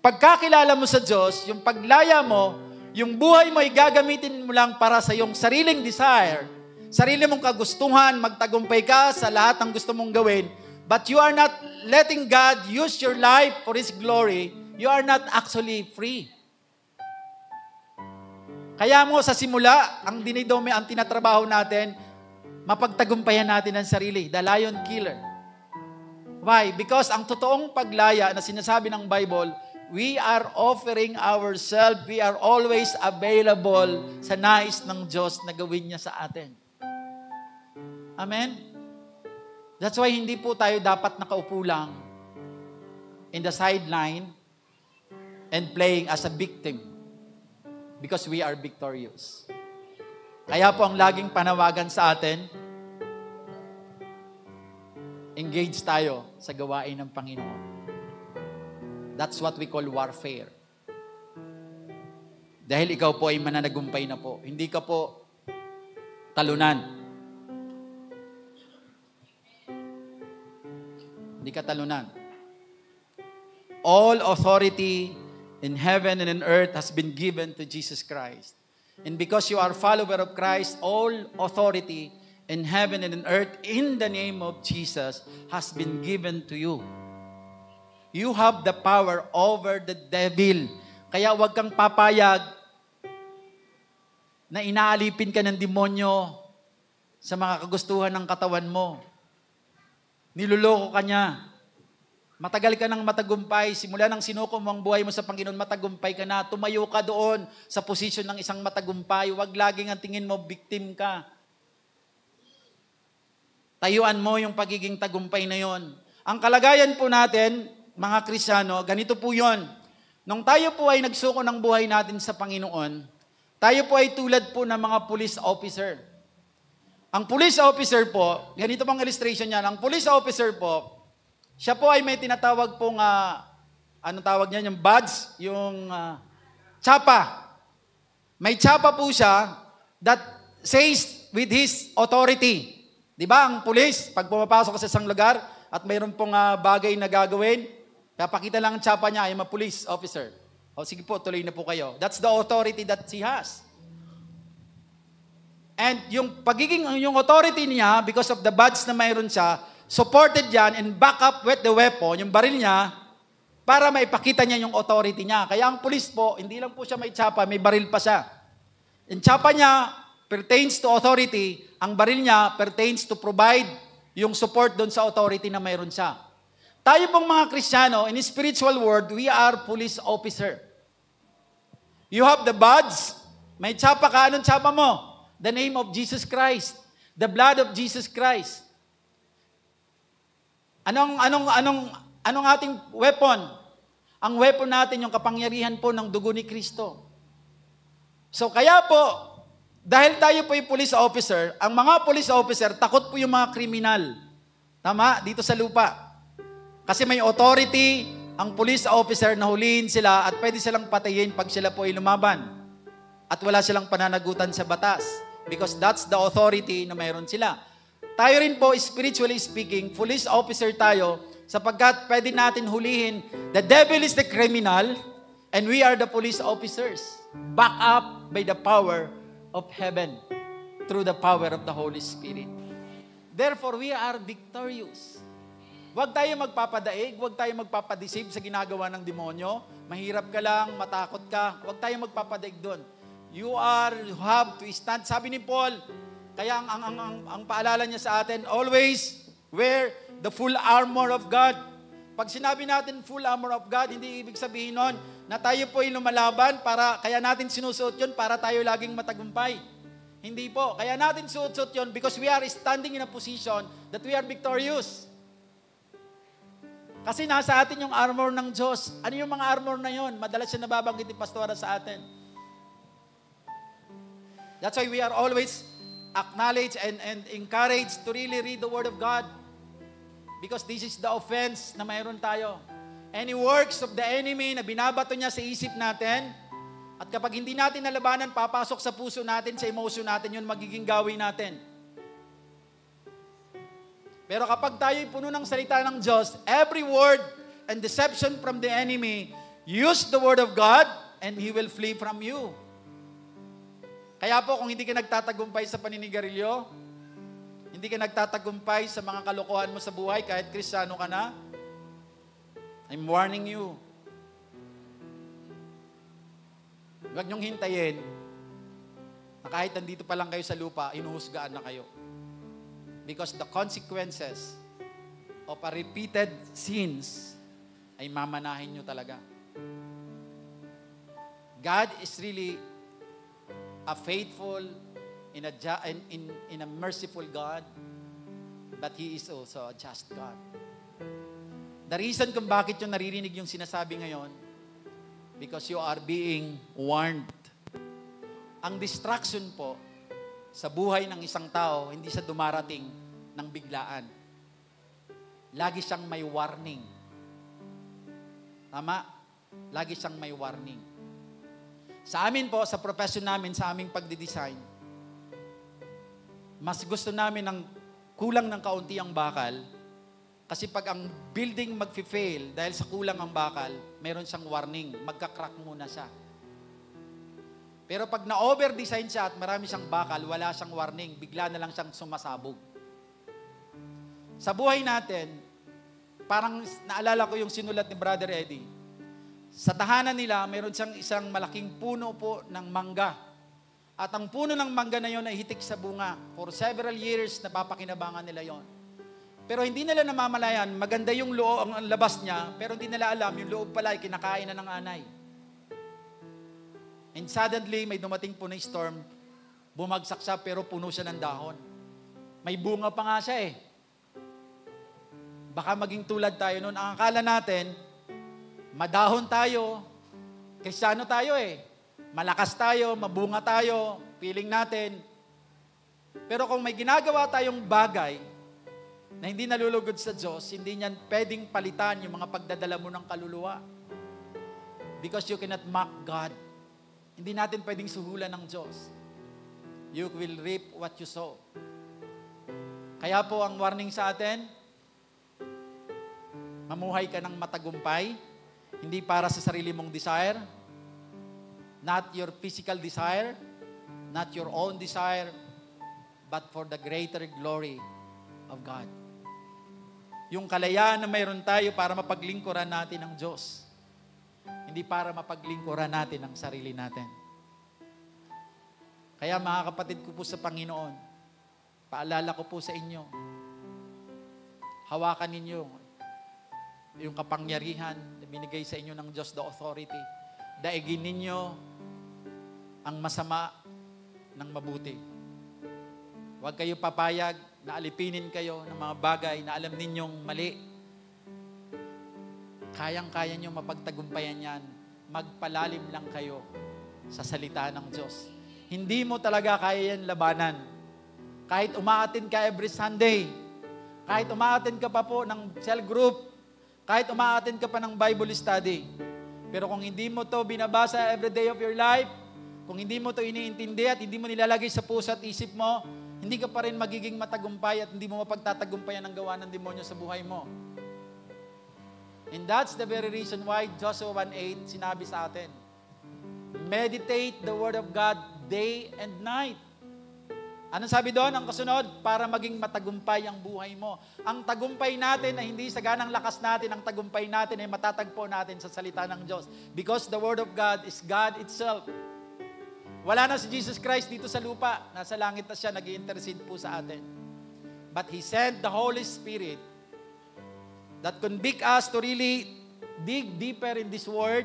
pagkakilala mo sa Diyos, yung paglaya mo, yung buhay mo ay gagamitin mo lang para sa iyong sariling desire, sarili mong kagustuhan, magtagumpay ka sa lahat ng gusto mong gawin, but you are not letting God use your life for His glory, you are not actually free. Kaya mo sa simula, ang dinidomi, ang tinatrabaho natin, mapagtagumpayan natin ang sarili. The lion killer. Why? Because ang totoong paglaya na sinasabi ng Bible, we are offering ourselves, we are always available sa nais ng Diyos na gawin niya sa atin. Amen? That's why hindi po tayo dapat nakaupo lang in the sideline and playing as a victim because we are victorious. Kaya po ang laging panawagan sa atin, engage tayo sa gawain ng Panginoon. That's what we call warfare. Dahil ikaw po ay mananagumpay na po. Hindi ka po talunan. Hindi ka talunan. All authority in heaven and in earth has been given to Jesus Christ. And because you are a follower of Christ, all authority in heaven and in earth in the name of Jesus has been given to you. You have the power over the devil. Kaya huwag kang papayag na inaalipin ka ng demonyo sa mga kagustuhan ng katawan mo. Niloloko ka niya. Matagal ka nang matagumpay. Simula nang sinuko mo ang buhay mo sa Panginoon, matagumpay ka na. Tumayo ka doon sa posisyon ng isang matagumpay. Huwag laging ang tingin mo, victim ka. Tayuan mo yung pagiging tagumpay na yon. Ang kalagayan po natin, mga Kristiyano, ganito po yon. Nung tayo po ay nagsuko ng buhay natin sa Panginoon, tayo po ay tulad po ng mga police officer. Ang police officer po, ganito pang illustration niyan, ang police officer po, siya po ay may tinatawag pong, anong tawag niyan, yung badge, yung tsapa. May tsapa po siya that says with his authority. Di ba, ang police, pag pumapasok ka sa isang lugar at mayroon pong bagay na gagawin, papakita lang ang tsapa niya, I'm a police officer. O sige po, tuloy na po kayo. That's the authority that he has. And yung authority niya, because of the badge na mayroon siya, supported yan and back up with the weapon, yung baril niya, para maipakita niya yung authority niya. Kaya ang police po, hindi lang po siya may tsapa, may baril pa siya. Yung tsapa niya pertains to authority, ang baril niya pertains to provide yung support doon sa authority na mayroon siya. Tayo pong mga Kristiyano, in the spiritual world, we are police officer. You have the badge, may tsapa ka, anong tsapa mo? The name of Jesus Christ, the blood of Jesus Christ. Anong ating weapon? Ang weapon natin yung kapangyarihan po ng dugo ni Kristo. So kaya po, dahil tayo po yung police officer, ang mga police officer, takot po yung mga kriminal. Tama? Dito sa lupa. Kasi may authority, ang police officer na huliin sila at pwede silang patayin pag sila po ay lumaban. At wala silang pananagutan sa batas. Because that's the authority na mayroon sila. Tayo rin po, spiritually speaking, police officer tayo sapagkat pwede natin hulihin. The devil is the criminal and we are the police officers. Back up by the power of heaven through the power of the Holy Spirit. Therefore, we are victorious. Huwag tayo magpapadaig, huwag tayo magpapadeceive sa ginagawa ng demonyo. Mahirap ka lang, matakot ka, huwag tayo magpapadaig doon. You have to stand. Sabi ni Paul, kaya ang paalala niya sa atin, always wear the full armor of God. Pag sinabi natin full armor of God, hindi ibig sabihin nun na tayo po ay lumalaban kaya natin sinusuot yun para tayo laging matagumpay. Hindi po. Kaya natin suot yun because we are standing in a position that we are victorious. Kasi nasa atin yung armor ng Diyos. Ano yung mga armor na yun? Madalas siya nababanggit ni Pastora sa atin. That's why we are always acknowledge and encourage to really read the Word of God. Because this is the offense na mayroon tayo. Any works of the enemy na binabato niya sa isip natin, at kapag hindi natin nalabanan, papasok sa puso natin, sa emotion natin, yun magiging gawin natin. Pero kapag tayo puno ng salita ng Diyos, every word and deception from the enemy, use the Word of God and He will flee from you. Kaya po kung hindi ka nagtatagumpay sa paninigarilyo, hindi ka nagtatagumpay sa mga kalokohan mo sa buhay, kahit Kristiyano ka na, I'm warning you. Huwag niyong hintayin na kahit nandito pa lang kayo sa lupa, inuhusgaan na kayo. Because the consequences of a repeated sins ay mamanahin niyo talaga. God is really a faithful in a merciful God, but He is also a just God. The reason kung bakit yung naririnig yung sinasabi ngayon, because you are being warned. Ang distraction po sa buhay ng isang tao, hindi siya dumarating ng biglaan. Lagi siyang may warning. Tama? Lagi siyang may warning. Sa amin po, sa profession namin, sa aming pagdidesign, mas gusto namin ng kulang ng kaunti ang bakal, kasi pag ang building mag-fail dahil sa kulang ang bakal, meron siyang warning, magka-crack muna siya. Pero pag na-over-design siya at marami siyang bakal, wala siyang warning, bigla na lang siyang sumasabog. Sa buhay natin, parang naalala ko yung sinulat ni Brother Eddie. Sa tahanan nila, mayroon siyang isang malaking puno po ng mangga. At ang puno ng mangga na yon ay hitik sa bunga. For several years, napapakinabangan nila yon. Pero hindi nila namamalayan, maganda yung loob, ang labas niya, pero hindi nila alam, yung loob pala ay kinakain na ng anay. And suddenly, may dumating po na storm, bumagsak siya pero puno siya ng dahon. May bunga pa nga siya eh. Baka maging tulad tayo noon. Ang akala natin, madahon tayo, Kristiyano tayo eh. Malakas tayo, mabunga tayo, feeling natin. Pero kung may ginagawa tayong bagay na hindi nalulugod sa Diyos, hindi niyan pwedeng palitan yung mga pagdadala mo ng kaluluwa. Because you cannot mock God. Hindi natin pwedeng suhulan ng Diyos. You will reap what you sow. Kaya po ang warning sa atin, mamuhay ka ng matagumpay, hindi para sa sarili mong desire, not your physical desire, not your own desire, but for the greater glory of God. Yung kalayaan na mayroon tayo para mapaglingkuran natin ang Diyos. Hindi para mapaglingkuran natin ang sarili natin. Kaya mga kapatid ko po sa Panginoon, paalala ko po sa inyo, hawakan ninyo yung kapangyarihan na binigay sa inyo ng Diyos, the authority. Daigin ninyo ang masama ng mabuti. Huwag kayo papayag na alipinin kayo ng mga bagay na alam ninyong mali. Kayang-kaya nyo mapagtagumpayan yan. Magpalalim lang kayo sa salita ng Diyos. Hindi mo talaga kaya yan labanan. Kahit umaatin ka every Sunday, kahit umaatin ka pa po ng cell group, kahit umaatin ka pa ng Bible study, pero kung hindi mo to binabasa every day of your life, kung hindi mo to iniintindi at hindi mo nilalagay sa puso at isip mo, hindi ka pa rin magiging matagumpay at hindi mo mapagtatagumpayan ang gawa ng demonyo sa buhay mo. And that's the very reason why Joshua 1:8 sinabi sa atin, meditate the Word of God day and night. Anong sabi doon? Ang kasunod, para maging matagumpay ang buhay mo. Ang tagumpay natin ay hindi sa ganang lakas natin, ang tagumpay natin ay matatagpo natin sa salita ng Diyos. Because the Word of God is God itself. Wala na si Jesus Christ dito sa lupa. Nasa langit na siya, nag-i-intercede po sa atin. But He sent the Holy Spirit that convict us to really dig deeper in this Word,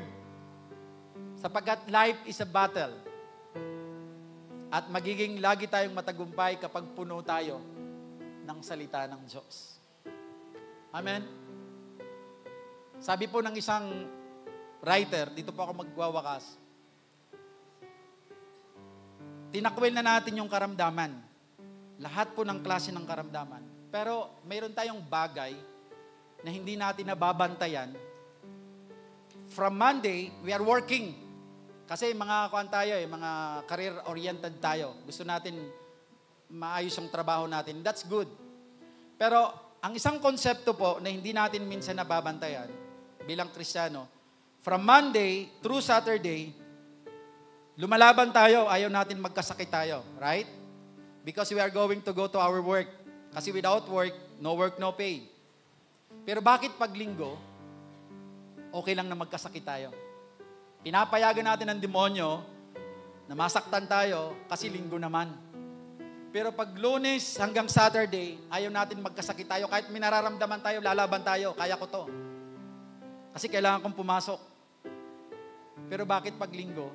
sapagkat life is a battle. At magiging lagi tayong matagumpay kapag puno tayo ng salita ng Diyos. Amen? Sabi po ng isang writer, dito po ako magwawakas, tinakwil na natin yung karamdaman. Lahat po ng klase ng karamdaman. Pero mayroon tayong bagay na hindi natin nababantayan. From Monday, we are working. Kasi mga mga career-oriented tayo. Gusto natin maayos ang trabaho natin. That's good. Pero ang isang konsepto po na hindi natin minsan nababantayan bilang Kristiyano, from Monday through Saturday, lumalaban tayo, ayaw natin magkasakit tayo. Right? Because we are going to go to our work. Kasi without work, no pay. Pero bakit pag linggo, okay lang na magkasakit tayo? Pinapayagan natin ng demonyo na masaktan tayo kasi linggo naman. Pero pag Lunes hanggang Saturday, ayaw natin magkasakit tayo. Kahit may nararamdaman tayo, lalaban tayo. Kaya ko to. Kasi kailangan kong pumasok. Pero bakit pag linggo,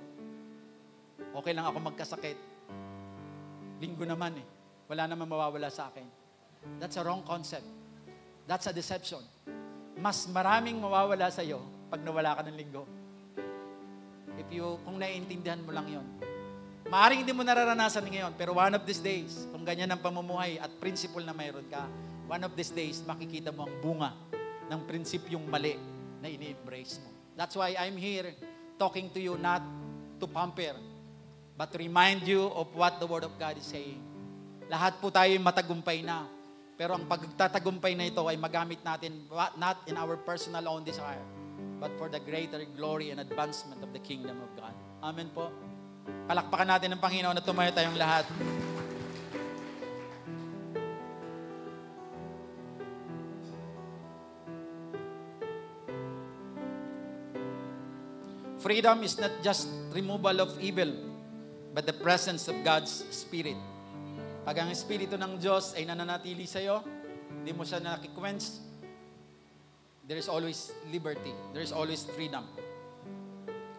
okay lang ako magkasakit? Linggo naman eh. Wala naman mawawala sa akin. That's a wrong concept. That's a deception. Mas maraming mawawala sa iyo pag nawala ka ng linggo. Kung naiintindihan mo lang yon. Maaring hindi mo nararanasan ngayon, pero one of these days, kung ganyan ang pamumuhay at principle na mayroon ka, one of these days, makikita mo ang bunga ng prinsipyong mali na ini-embrace mo. That's why I'm here talking to you not to pamper, but to remind you of what the Word of God is saying. Lahat po tayo matagumpay na, pero ang pagtatagumpay na ito ay magamit natin not in our personal own desire, but for the greater glory and advancement of the kingdom of God. Amen po. Palakpakan natin ng Panginoon at tumayo tayong lahat. Freedom is not just removal of evil, but the presence of God's Spirit. Pag ang Espiritu ng Diyos ay nananatili sa iyo, hindi mo siya nakikwench, there is always liberty. There is always freedom.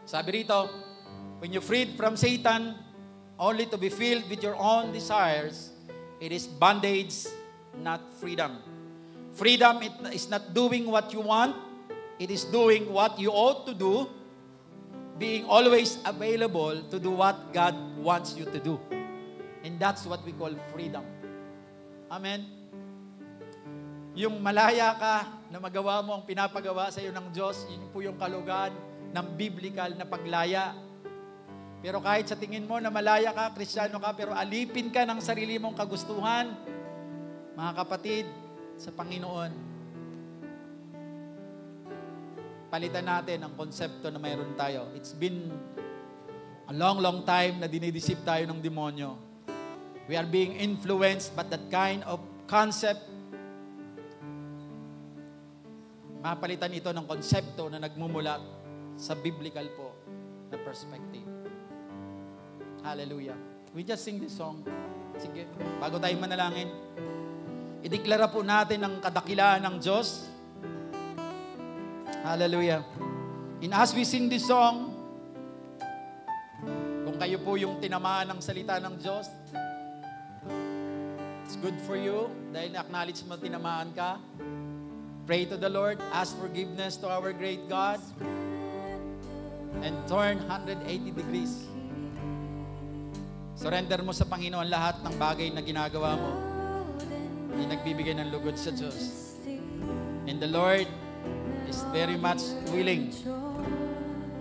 Sabi rito, when you freed from Satan, only to be filled with your own desires, it is bondage, not freedom. Freedom is not doing what you want, it is doing what you ought to do, being always available to do what God wants you to do. And that's what we call freedom. Amen? Yung malaya ka na magawa mo ang pinapagawa sa iyo ng Diyos, yun po yung kalugan ng biblical na paglaya. Pero kahit sa tingin mo na malaya ka, Kristiyano ka, pero alipin ka ng sarili mong kagustuhan, mga kapatid, sa Panginoon, palitan natin ang konsepto na mayroon tayo. It's been a long time na dinidisip tayo ng demonyo. We are being influenced by that kind of concept. Mapalitan ito ng konsepto na nagmumula sa biblical po na perspective. Hallelujah. We just sing this song. Sige, bago tayo manalangin, ideklara po natin ang kadakilaan ng Diyos. Hallelujah. And as we sing this song, kung kayo po yung tinamaan ng salita ng Diyos, it's good for you dahil na-acknowledge mo tinamaan ka. Pray to the Lord, ask forgiveness to our great God, and turn 180 degrees. Surrender mo sa Panginoon lahat ng bagay na ginagawa mo. Hindi nagbibigay ng lugod sa Diyos. And the Lord is very much willing.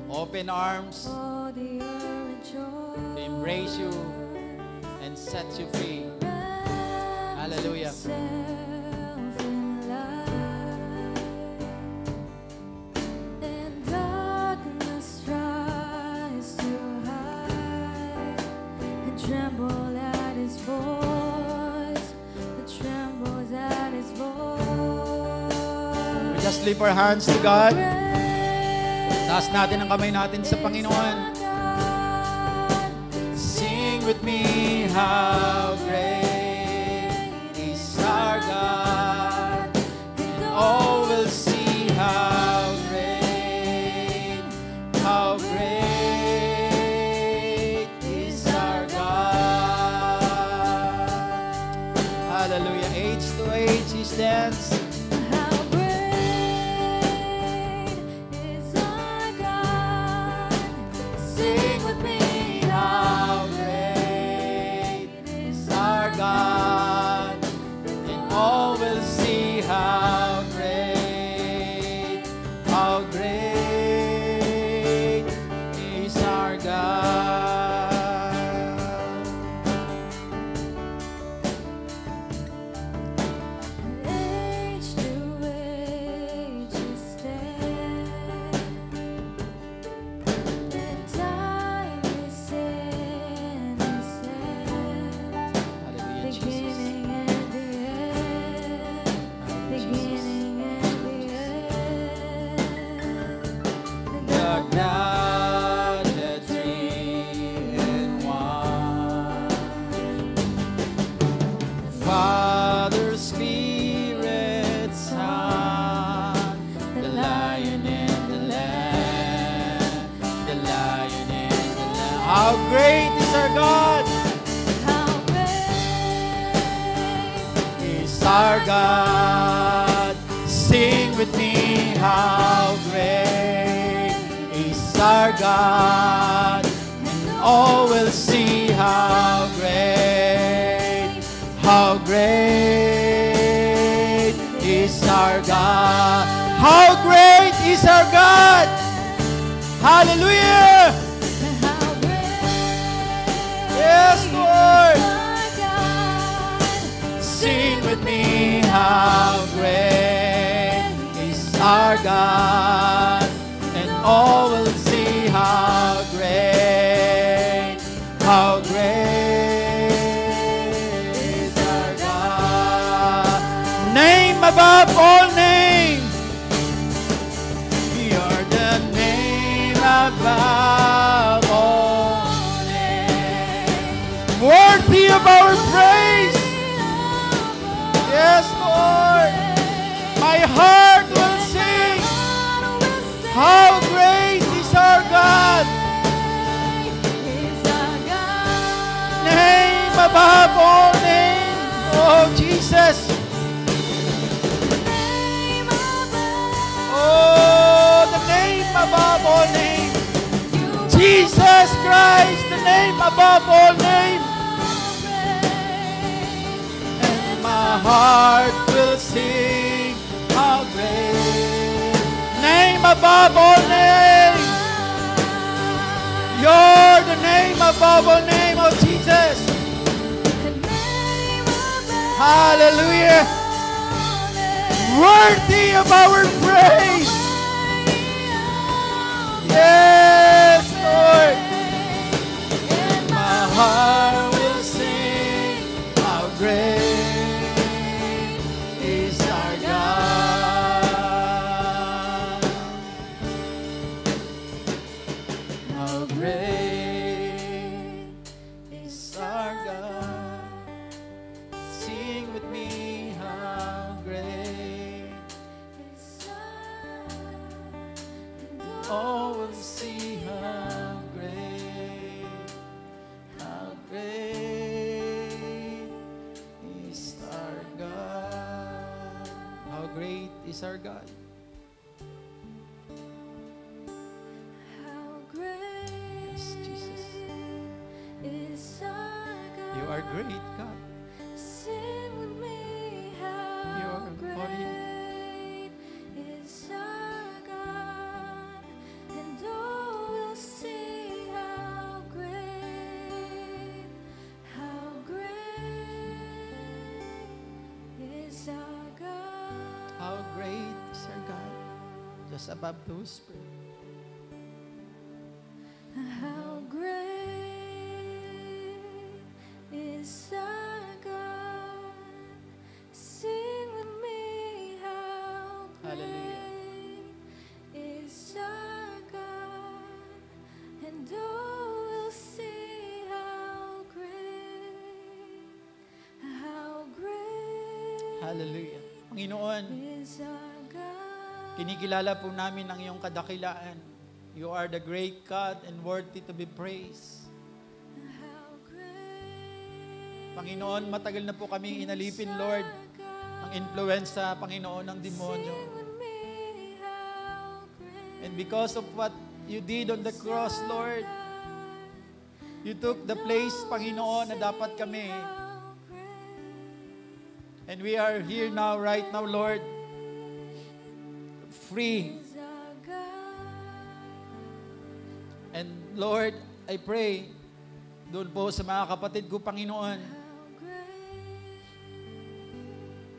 Open arms to embrace you and set you free. Hallelujah. Tremble at his voice, it trembles at his voice. We just lift our hands to God. Taas natin ang kamay natin sa Panginoon. Sing with me, how great is our God, and all will see how great is our God. Hallelujah. Age to age He stands. How great is our God. Sing with me, How great is our God, and all will see how great is our God. age to age you stand, and time is in His hands. Hallelujah, Jesus. Beginning and the end, beginning and the end. The Godhead three in one. Father, Spirit, Son, the Lion and the Lamb, the Lion and the Lamb. How great is our God! How great Is our God. Sing with me, how great is our God, and all will see how great is our God. How great is our God! Hallelujah! How great Yes, Lord! our God. Sing with me, how great is our God, and all will see how great above all names. You're the name above all names. Worthy of our praise. Yes, Lord. My heart will sing. How great is our God. Name above all names. Oh, Jesus. Oh, the name above all names. Jesus Christ, the name above all names. And my heart will sing how great. Name above all names. You're the name above all name of Jesus. Hallelujah. Worthy of our praise. Yes, Lord. And my heart will sing how great is our God. How great is our God. Sing with me, how great. Oh, we'll see how great is our God. How great is our God. How great Yes, Jesus. is our God. You are great, God. Sing with me, how You are holy. great is our God, and oh, we'll see how great is our God. How great is our God. Just above the whisper. How great is our God. Sing with me, how Hallelujah. great is our God. And oh, we'll see how great Hallelujah. Panginoon, is our God. kinikilala po namin ang iyong kadakilaan. You are the great God and worthy to be praised. How great Panginoon, matagal na po kami inalipin, Lord, ang influensya, Panginoon, ng demonyo. with me, how great And because of what you did on the cross, Lord, you took the place, Panginoon, na dapat kami. how great And we are here now, right now, Lord, free. is our God. And Lord, I pray, doon po sa mga kapatid ko, Panginoon, How great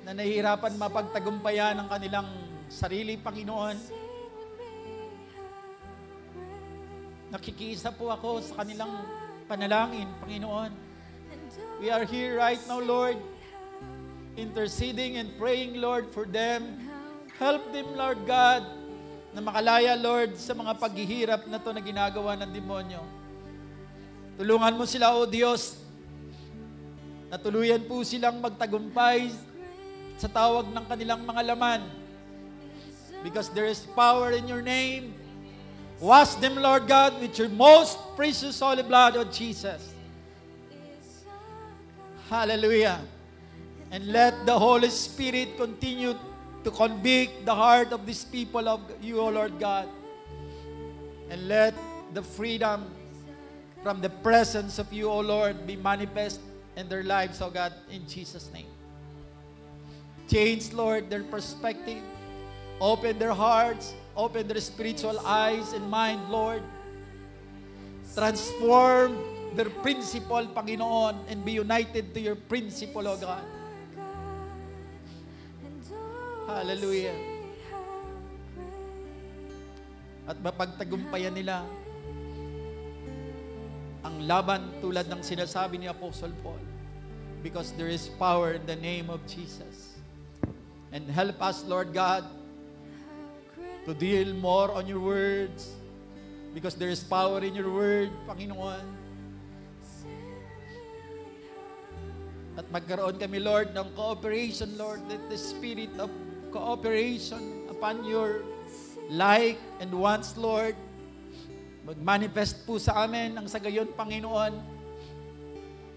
na nahihirapan mapagtagumpayan ang kanilang sarili, Panginoon. sing with me, how great Nakikiisa po ako sa kanilang panalangin, Panginoon. and oh, We are here right now, Lord, interceding and praying, Lord, for them. Help them, Lord God, na makalaya, Lord, sa mga paghihirap na to na ginagawa ng demonyo. Tulungan mo sila, O Diyos, na tuluyan po silang magtagumpay sa tawag ng kanilang mga laman. Because there is power in your name. Wash them, Lord God, with your most precious holy blood, O Jesus. Hallelujah. And let the Holy Spirit continue to convict the heart of these people of you, O Lord God. And let the freedom from the presence of you, O Lord, be manifest in their lives, O God, in Jesus' name. Change, Lord, their perspective. Open their hearts. Open their spiritual eyes and mind, Lord. Transform their principle, Panginoon, and be united to your principle, O God. Hallelujah. At mapagtagumpayan nila ang laban tulad ng sinasabi ni Apostle Paul. Because there is power in the name of Jesus. And help us, Lord God, to deal more on your words because there is power in your word, Panginoon. At magkaroon kami, Lord, ng cooperation, Lord, that the spirit of cooperation upon your like and wants, Lord, mag-manifest po sa amin ang sa gayon, Panginoon.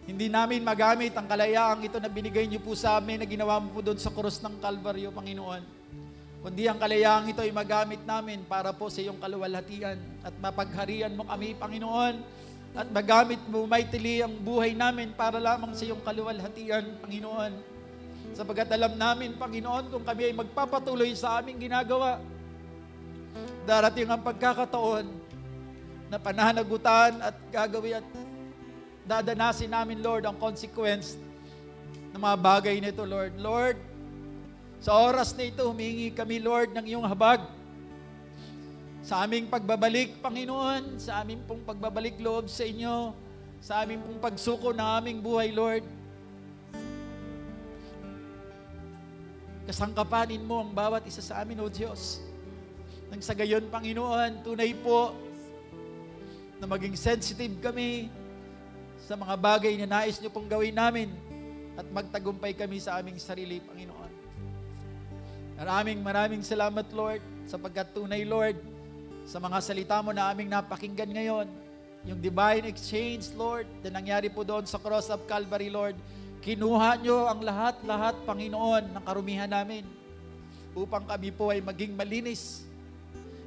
Hindi namin magamit ang kalayaang ito na binigay niyo po sa amin na ginawa mo po doon sa krus ng Kalbaryo, Panginoon. Kundi ang kalayaang ito ay magamit namin para po sa iyong kaluwalhatian at mapagharian mo kami, Panginoon. At magamit mo mightily ang buhay namin para lamang sa iyong kaluwalhatian, Panginoon. Sapagat alam namin, Panginoon, kung kami ay magpapatuloy sa aming ginagawa, darating ang pagkakataon na pananagutan at gagawin at dadanasin namin, Lord, ang consequence ng mga bagay nito, Lord. Lord, sa oras na ito, humingi kami, Lord, ng iyong habag sa aming pagbabalik, Panginoon, sa aming pong pagbabalik loob sa inyo, sa aming pong pagsuko ng aming buhay, Lord. Kasangkapanin mo ang bawat isa sa amin, O Diyos. Nang sa gayon, Panginoon, tunay po na maging sensitive kami sa mga bagay na nais niyo pong gawin namin at magtagumpay kami sa aming sarili, Panginoon. Maraming salamat, Lord, sapagkat tunay, Lord, sa mga salita mo na aming napakinggan ngayon, yung divine exchange, Lord, na nangyari po doon sa cross of Calvary, Lord, kinuha nyo ang lahat-lahat, Panginoon, ng karumihan namin upang kami po ay maging malinis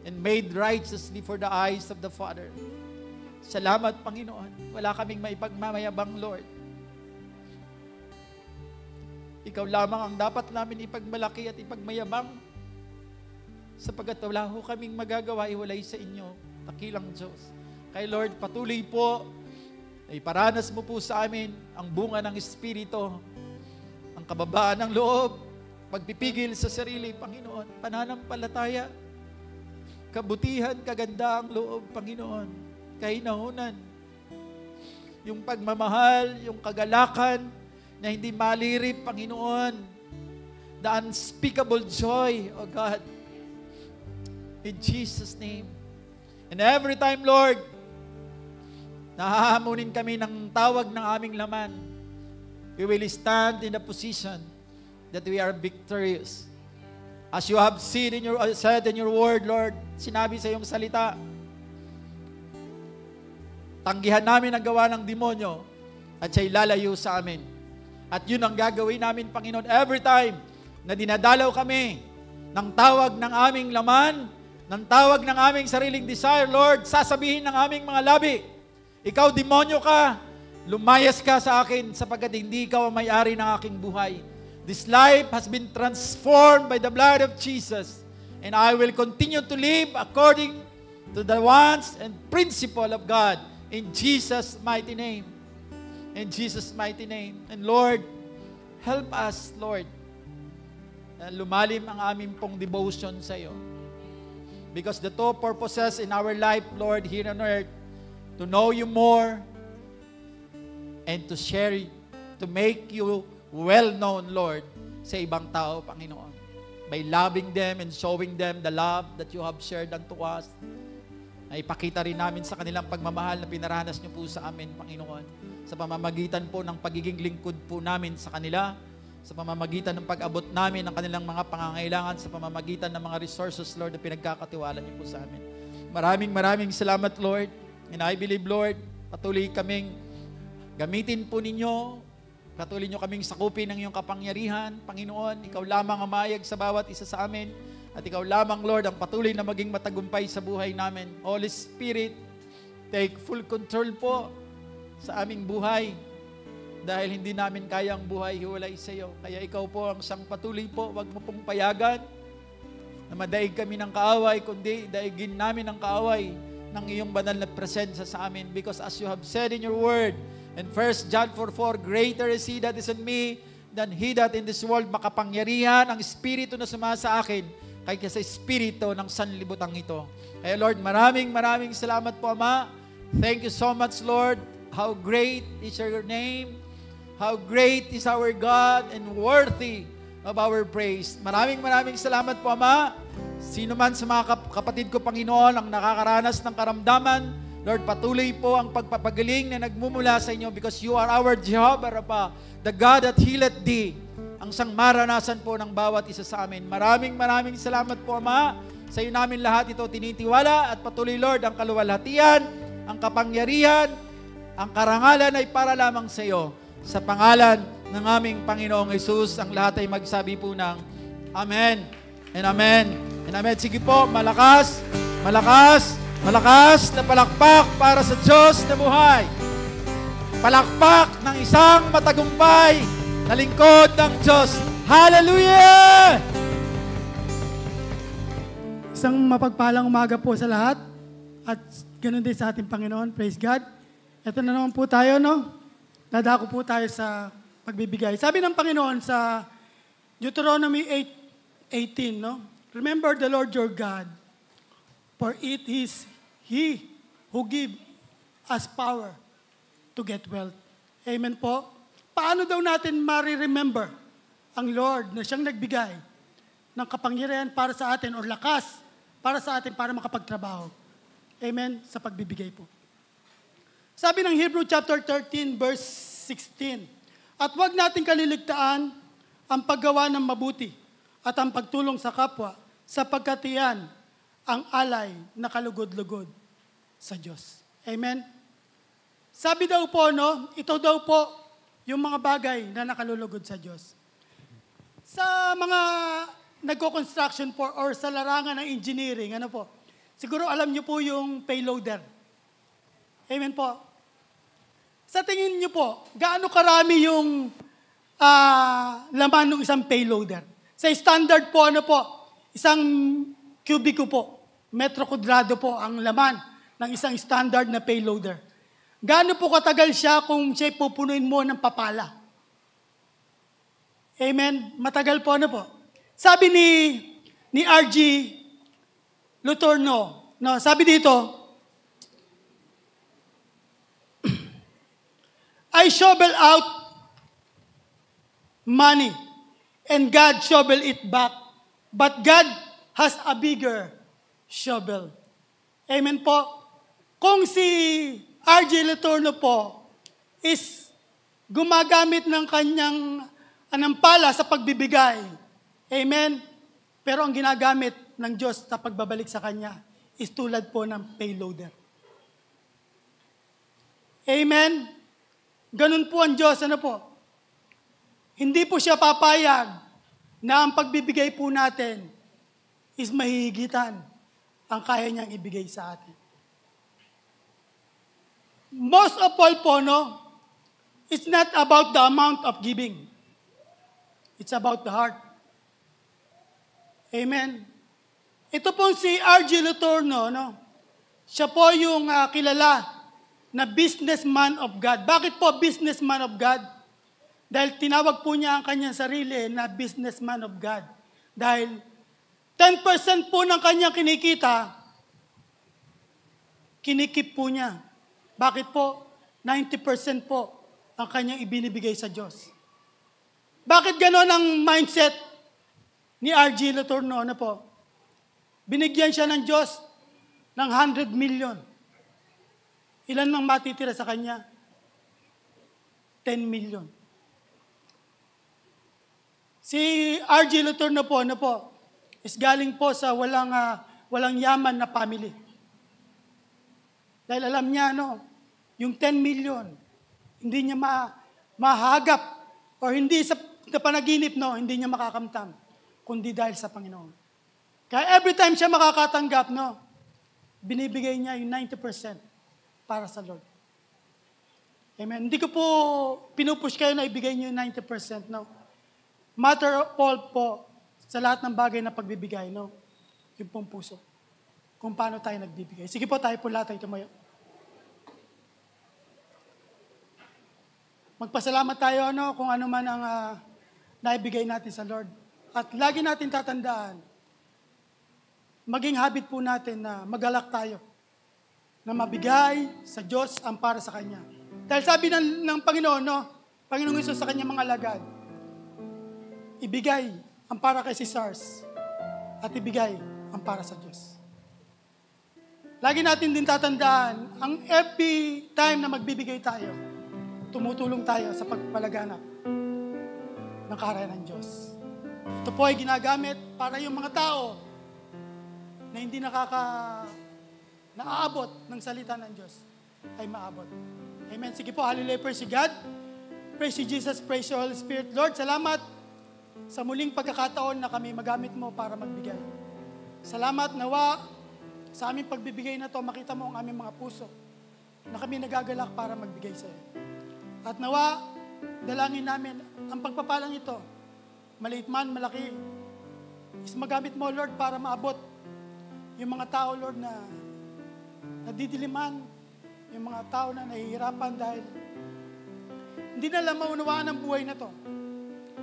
and made righteous before the eyes of the Father. Salamat, Panginoon. Wala kaming maipagmamayabang, Lord. Ikaw lamang ang dapat namin ipagmalaki at ipagmayabang sapagkat wala ho kaming magagawa iwalay sa inyo, takilang Diyos. Kaya Lord, patuloy po ay paranas mo po sa amin ang bunga ng Espiritu, ang kababaan ng loob, pagpipigil sa sarili, Panginoon, pananampalataya, kabutihan, kagandaang loob, Panginoon, kahinahunan, yung pagmamahal, yung kagalakan na hindi malirip, Panginoon, the unspeakable joy, O God, in Jesus' name. And every time, Lord, nahahamunin kami ng tawag ng aming laman, we will stand in the position that we are victorious. As you have said in your word, Lord, sinabi sa iyong salita, tanggihan namin ang gawa ng demonyo at siya'y lalayo sa amin. At yun ang gagawin namin, Panginoon, every time na dinadalaw kami ng tawag ng aming laman, ng tawag ng aming sariling desire, Lord, sasabihin ng aming mga labi, ikaw demonyo ka, lumayas ka sa akin sapagkat hindi ikaw ang may-ari ng aking buhay. This life has been transformed by the blood of Jesus, and I will continue to live according to the wants and principle of God in Jesus' mighty name. In Jesus' mighty name. And Lord, help us, Lord, na lumalim ang aming pong devotion sa iyo. Because the two purposes in our life, Lord, here on earth, to know you more and to share, to make you well-known, Lord, sa ibang tao, Panginoon. By loving them and showing them the love that you have shared unto us, ay ipakita rin namin sa kanilang pagmamahal na pinaranas niyo po sa amin, Panginoon. Sa pamamagitan po ng pagiging lingkod po namin sa kanila, sa pamamagitan ng pag-abot namin ng kanilang mga pangangailangan, sa pamamagitan ng mga resources, Lord, na pinagkakatiwala niyo po sa amin. Maraming salamat, Lord. And I believe, Lord, patuloy kaming gamitin po ninyo, patuloy nyo kaming sakupin ng iyong kapangyarihan, Panginoon. Ikaw lamang ang mayag sa bawat isa sa amin, at ikaw lamang, Lord, ang patuloy na maging matagumpay sa buhay namin. Holy Spirit, take full control po sa aming buhay, dahil hindi namin kayang buhay hiwalay sa iyo. Kaya ikaw po ang siyang patuloy po, wag mo pong payagan na madaig kami ng kaaway, kundi daigin namin ang kaaway ng iyong banal na presensya sa amin. Because as you have said in your word, in 1 John 4:4, greater is He that is in me than he that in this world. Makapangyarihan ang Espiritu na sumasa akin kaysa sa Espiritu ng sanlibutan ito. Kaya Lord, maraming salamat po, Ama. Thank you so much, Lord. How great is your name. How great is our God, and worthy of our praise. Maraming salamat po, Ama. Sino man sa mga kapatid ko, Panginoon, ang nakakaranas ng karamdaman, Lord, patuloy po ang pagpapagaling na nagmumula sa inyo because you are our Jehovah Rapha, the God that healeth thee. Ang sangmaranasan po ng bawat isa sa amin. Maraming salamat po, Ama. Sa iyo namin lahat ito tinitiwala at patuloy, Lord, ang kaluwalhatian, ang kapangyarihan, ang karangalan ay para lamang sa iyo. Sa pangalan ng aming Panginoong Hesus, ang lahat ay magsabi po ng Amen and Amen and Amen. Sige po, malakas na palakpak para sa Diyos na buhay. Palakpak ng isang matagumpay na lingkod ng Diyos. Hallelujah! Isang mapagpalang umaga po sa lahat at ganoon din sa ating Panginoon. Praise God. Ito na naman po tayo, no? Dadako po tayo sa pagbibigay. Sabi ng Panginoon sa Deuteronomy 8:18, no? Remember the Lord your God, for it is He who give us power to get wealth. Amen po. Paano daw natin ma-remember ang Lord na siyang nagbigay ng kapangyarihan para sa atin o lakas para sa atin para makapagtrabaho? Amen? Sa pagbibigay po. Sabi ng Hebrew chapter 13 verse 16, at huwag natin kaliligtaan ang paggawa ng mabuti at ang pagtulong sa kapwa sapagkat iyan ang alay na kalugod-lugod sa Diyos. Amen? Sabi daw po, no, ito daw po yung mga bagay na nakalulugod sa Diyos. Sa mga nagko-construction po or sa larangan ng engineering, ano po, siguro alam niyo po yung payloader. Amen po. Sa tingin niyo po, gaano karami yung laman ng isang payloader? Sa standard po, ano po, isang cubico po, metro kudrado po ang laman ng isang standard na payloader. Gaano po katagal siya kung siya pupunuin mo ng papala? Amen? Matagal po, ano po? Sabi ni R.G. Letourneau, no, sabi dito, I shovel out money and God shovel it back, but God has a bigger shovel. Amen po? Kung si R.G. Letourneau po is gumagamit ng kanyang anampala sa pagbibigay. Amen? Pero ang ginagamit ng Diyos sa pagbabalik sa kanya is tulad po ng payloader. Amen? Ganun po ang Diyos. Ano po? Hindi po siya papayag na ang pagbibigay po natin is mahihigitan ang kaya niyang ibigay sa atin. Most of all po, no, it's not about the amount of giving. It's about the heart. Amen. Ito po si R.G. Letourneau, no, siya po yung kilala na businessman of God. Bakit po businessman of God? Dahil tinawag po niya ang kanyang sarili na businessman of God. Dahil 10% po ng kanyang kinikita, kinikip po niya. Bakit po? 90% po ang kanyang ibinibigay sa Diyos. Bakit gano'n ang mindset ni R.G. Letourneau? Ano po? Binigyan siya ng Diyos ng 100 million. Ilan nang matitira sa kanya? 10 million. Si R.G. Letourneau po, ano po? Is galing po sa walang yaman na family. Dahil alam niya, no, yung 10 million, hindi niya mahagap o hindi sa panaginip, no, hindi niya makakamtam, kundi dahil sa Panginoon. Kaya every time siya makakatanggap, no, binibigay niya yung 90% para sa Lord. Amen. Hindi ko po pinupush kayo na ibigay niyo yung 90%, no. Matter of all po, sa lahat ng bagay na pagbibigay, no, yung pong puso. Kung paano tayo nagbibigay. Sige po, tayo po lahat ay tumayo. Magpasalamat tayo, no, kung ano man ang naibigay natin sa Lord. At lagi natin tatandaan, maging habit po natin na magalak tayo, na mabigay sa Diyos ang para sa Kanya. Dahil sabi ng Panginoon, no, Panginoong Hesus sa Kanyang mga alagad, ibigay ang para kay Caesars at ibigay ang para sa Diyos. Lagi natin din tatandaan, ang every time na magbibigay tayo, tumutulong tayo sa pagpapalaganap ng kaharian ng Diyos. Ito po ay ginagamit para yung mga tao na hindi naaabot ng salita ng Diyos ay maabot. Amen. Sige po, hallelujah, praise you God. Praise you Jesus, praise you Holy Spirit. Lord, salamat sa muling pagkakataon na kami magamit mo para magbigay. Salamat nawa sa aming pagbibigay na to, makita mo ang aming mga puso na kami nagagalak para magbigay sa iyo. At nawa, dalangin namin ang pagpapalang ito, maliit man, malaki, is magamit mo, Lord, para maabot yung mga tao, Lord, na nadidiliman, yung mga tao na nahihirapan dahil hindi na lang maunawaan ang buhay na to.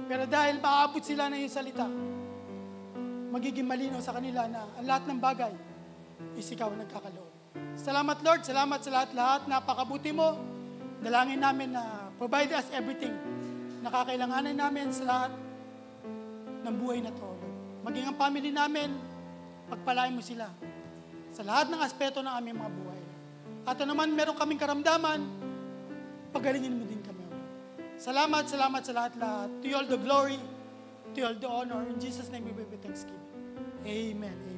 Pero dahil maabot sila na yung salita, magiging malinaw sa kanila na ang lahat ng bagay is ikaw nagkakaloob. Salamat, Lord. Salamat sa lahat-lahat. Napakabuti mo. Dalangin namin na provide us everything na kakailanganan namin sa lahat ng buhay na to, Lord. Maging ang family namin, pagpalain mo sila sa lahat ng aspeto ng aming mga buhay. At naman meron kaming karamdaman, pagalingin mo din kami. Salamat, salamat sa lahat-lahat. To you all the glory, to you all the honor. In Jesus' name we pray thanksgiving. Amen. Amen.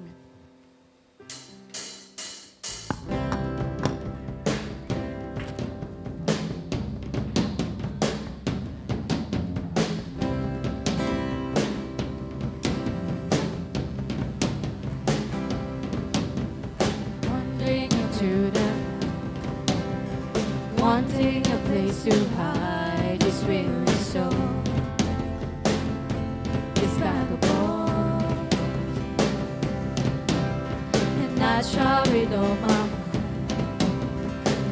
Wandering into the wanting a place to hide is really so. This bag of bones, and I try with all my might,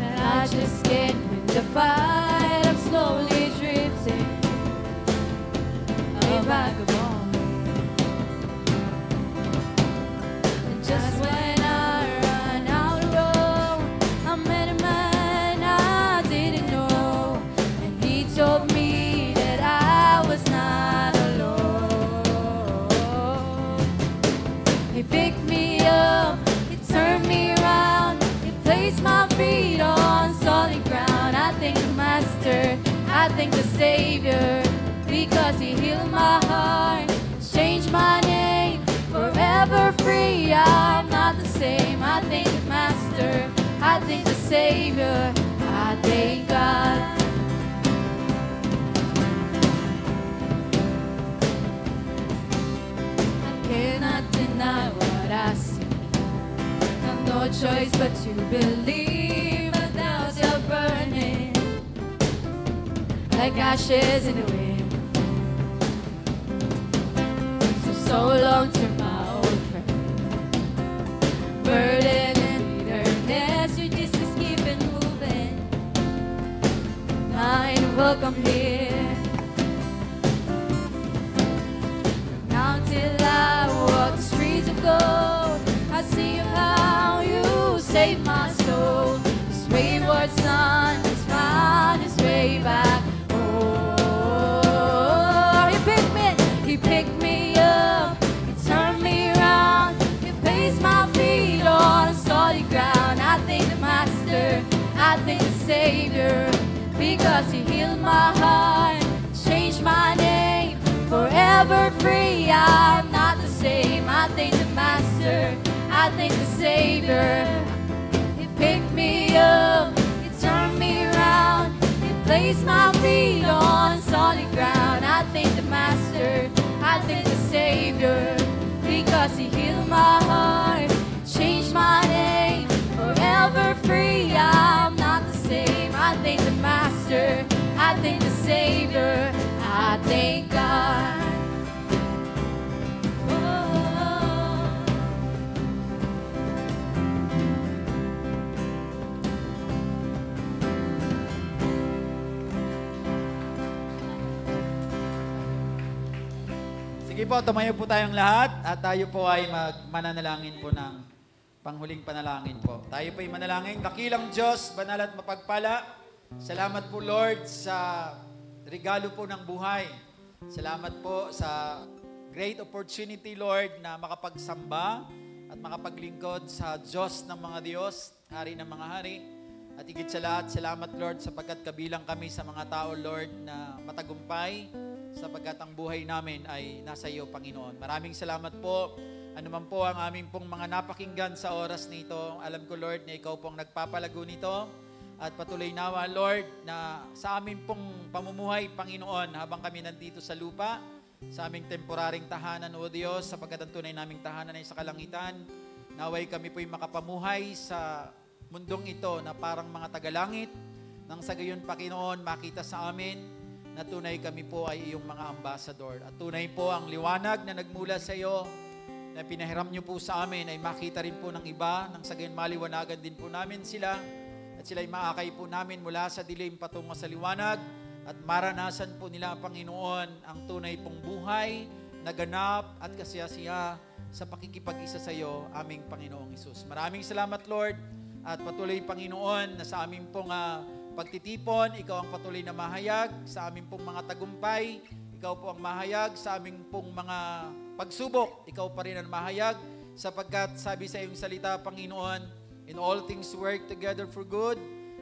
and I just can't win the fight. I'm slowly drifting, a vagabond, and just when I run out of road, I met a man I didn't know, and he told me that I was not alone. He picked me up, he turned me around, he placed my feet on solid ground. I thank the Master, I thank the Savior, because he healed my heart, changed my name, forever free. I'm not the same. I thank the Master, I thank the Savior, I thank God. I cannot deny what I see. I've no choice but to believe. My doubts are burning like ashes in the wind. So long to my old friend, burden and bitterness, you just keep it moving. Mine, welcome here. Now till I walk the streets of gold, I see how you saved my soul. This wayward son has found his way back. Oh, he picked me up, he turned me around, he placed my feet on solid ground. I thank the Master, I thank the Savior, because he healed my heart, changed my name, forever free. I'm not the same. I thank the Master, I thank the Savior. He picked me up, he turned me around, he placed my feet on solid ground. I thank the Master, I thank the Savior, because he healed my heart, changed my name, forever free. I'm not the same. I thank the Master, I thank the Savior, I thank God. Sige po, tumayo po tayong lahat at tayo po ay mananalangin po ng panghuling panalangin po. Tayo po ay manalangin. Dakilang Diyos, banal at mapagpala, salamat po Lord sa regalo po ng buhay. Salamat po sa great opportunity, Lord, na makapagsamba at makapaglingkod sa Diyos ng mga Diyos, Hari ng mga Hari. At higit sa lahat, salamat, Lord, sapagkat kabilang kami sa mga tao, Lord, na matagumpay, sapagkat ang buhay namin ay nasa iyo, Panginoon. Maraming salamat po. Ano man po ang aming pong mga napakinggan sa oras nito, alam ko, Lord, na ikaw pong nagpapalago nito. At patuloy nawa, Lord, na sa aming pong pamumuhay, Panginoon, habang kami nandito sa lupa, sa aming temporaring tahanan, O Diyos, sapagkat ang tunay naming tahanan ay sa kalangitan, naway kami po'y makapamuhay sa mundong ito na parang mga tagalangit, nang sa gayon, Panginoon, makita sa amin na tunay kami po ay iyong mga ambassador. At tunay po ang liwanag na nagmula sa iyo, na pinahiram niyo po sa amin ay makita rin po ng iba, nang sa gayon maliwanagan din po namin sila, at sila'y maakay po namin mula sa dilim patungo sa liwanag, at maranasan po nila, Panginoon, ang tunay pong buhay, naganap at kasiyasiya sa pakikipag-isa sa iyo, aming Panginoong Hesus. Maraming salamat, Lord, at patuloy, Panginoon, na sa aming pong pagtitipon, ikaw ang patuloy na mahayag, sa aming pong mga tagumpay, ikaw po ang mahayag, sa aming pong mga pagsubok, ikaw pa rin ang mahayag, sapagkat sabi sa iyong salita, Panginoon, in all things work together for good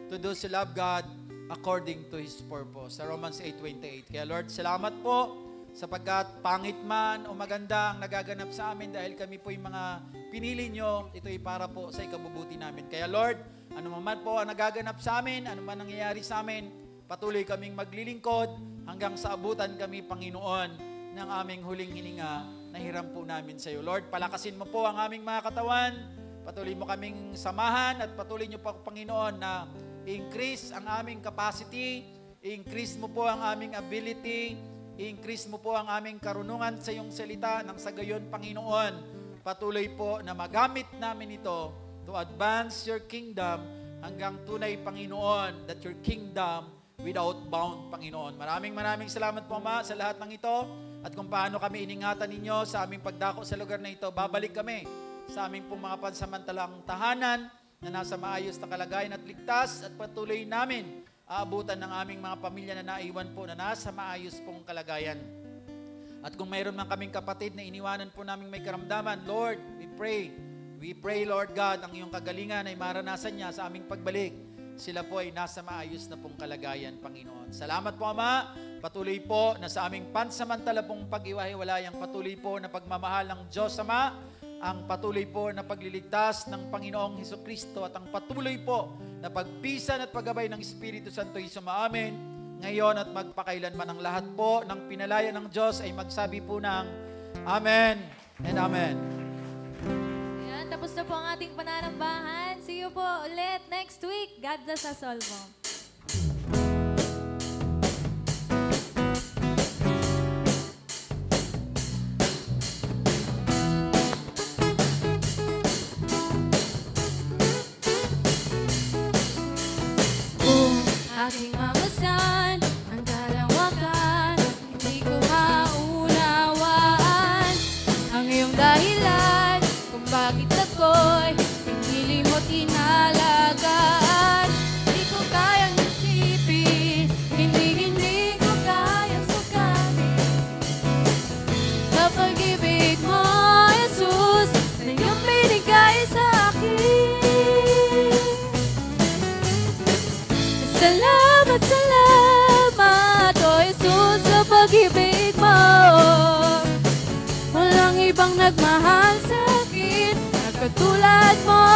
to those who love God according to His purpose. Sa Romans 8:28. Kaya Lord, salamat po sapagkat pangit man o maganda ang nagaganap sa amin dahil kami po yung mga pinili nyo, ito'y para po sa ikabubuti namin. Kaya Lord, ano man po ang nagaganap sa amin, ano man nangyayari sa amin, patuloy kaming maglilingkod hanggang sa abutan kami, Panginoon, ng aming huling hininga na hiram po namin sa iyo. Lord, palakasin mo po ang aming mga katawan, patuloy mo kaming samahan at patuloy nyo po, Panginoon, na i-increase ang aming capacity, i-increase mo po ang aming ability, i-increase mo po ang aming karunungan sa iyong salita nang sa gayon, Panginoon, patuloy po na magamit namin ito to advance your kingdom hanggang tunay, Panginoon, that your kingdom without bound, Panginoon. Maraming salamat po, Ama, sa lahat ng ito at kung paano kami iningatan ninyo sa aming pagdako sa lugar na ito. Babalik kami sa aming pong mga pansamantalang tahanan na nasa maayos na kalagayan at ligtas at patuloy namin aabutan ng aming mga pamilya na naiwan po na nasa maayos pong kalagayan. At kung mayroon man kaming kapatid na iniwanan po namin may karamdaman, Lord, we pray, Lord God, ang iyong kagalingan ay maranasan niya sa aming pagbalik. Sila po ay nasa maayos na pong kalagayan, Panginoon. Salamat po, Ama. Patuloy po na sa aming pansamantala pong pag-iwahiwalay, ang patuloy po na pagmamahal ng Diyos Ama, ang patuloy po na pagliligtas ng Panginoong Hesukristo at ang patuloy po na pagpisan at paggabay ng Espiritu Santo sumaamin ngayon at magpakailanman. Ang lahat po ng pinalaya ng Diyos ay magsabi po ng Amen and Amen. Ayan, tapos na po ang ating pananambahan. See you po ulit next week. God bless us all po. Aking mamasan, ang kalawakan, hindi ko maunawaan ang iyong dahilan kung bakit ako'y pinili mo't inalagaan. Hindi ko kayang isipin, hindi ko kayang sukatin kapag ibig mo, Jesus, na iyong binigay sa akin. Salamat, O Jesus, sa pag-ibig mo. Walang ibang nagmahal sa akin na katulad mo.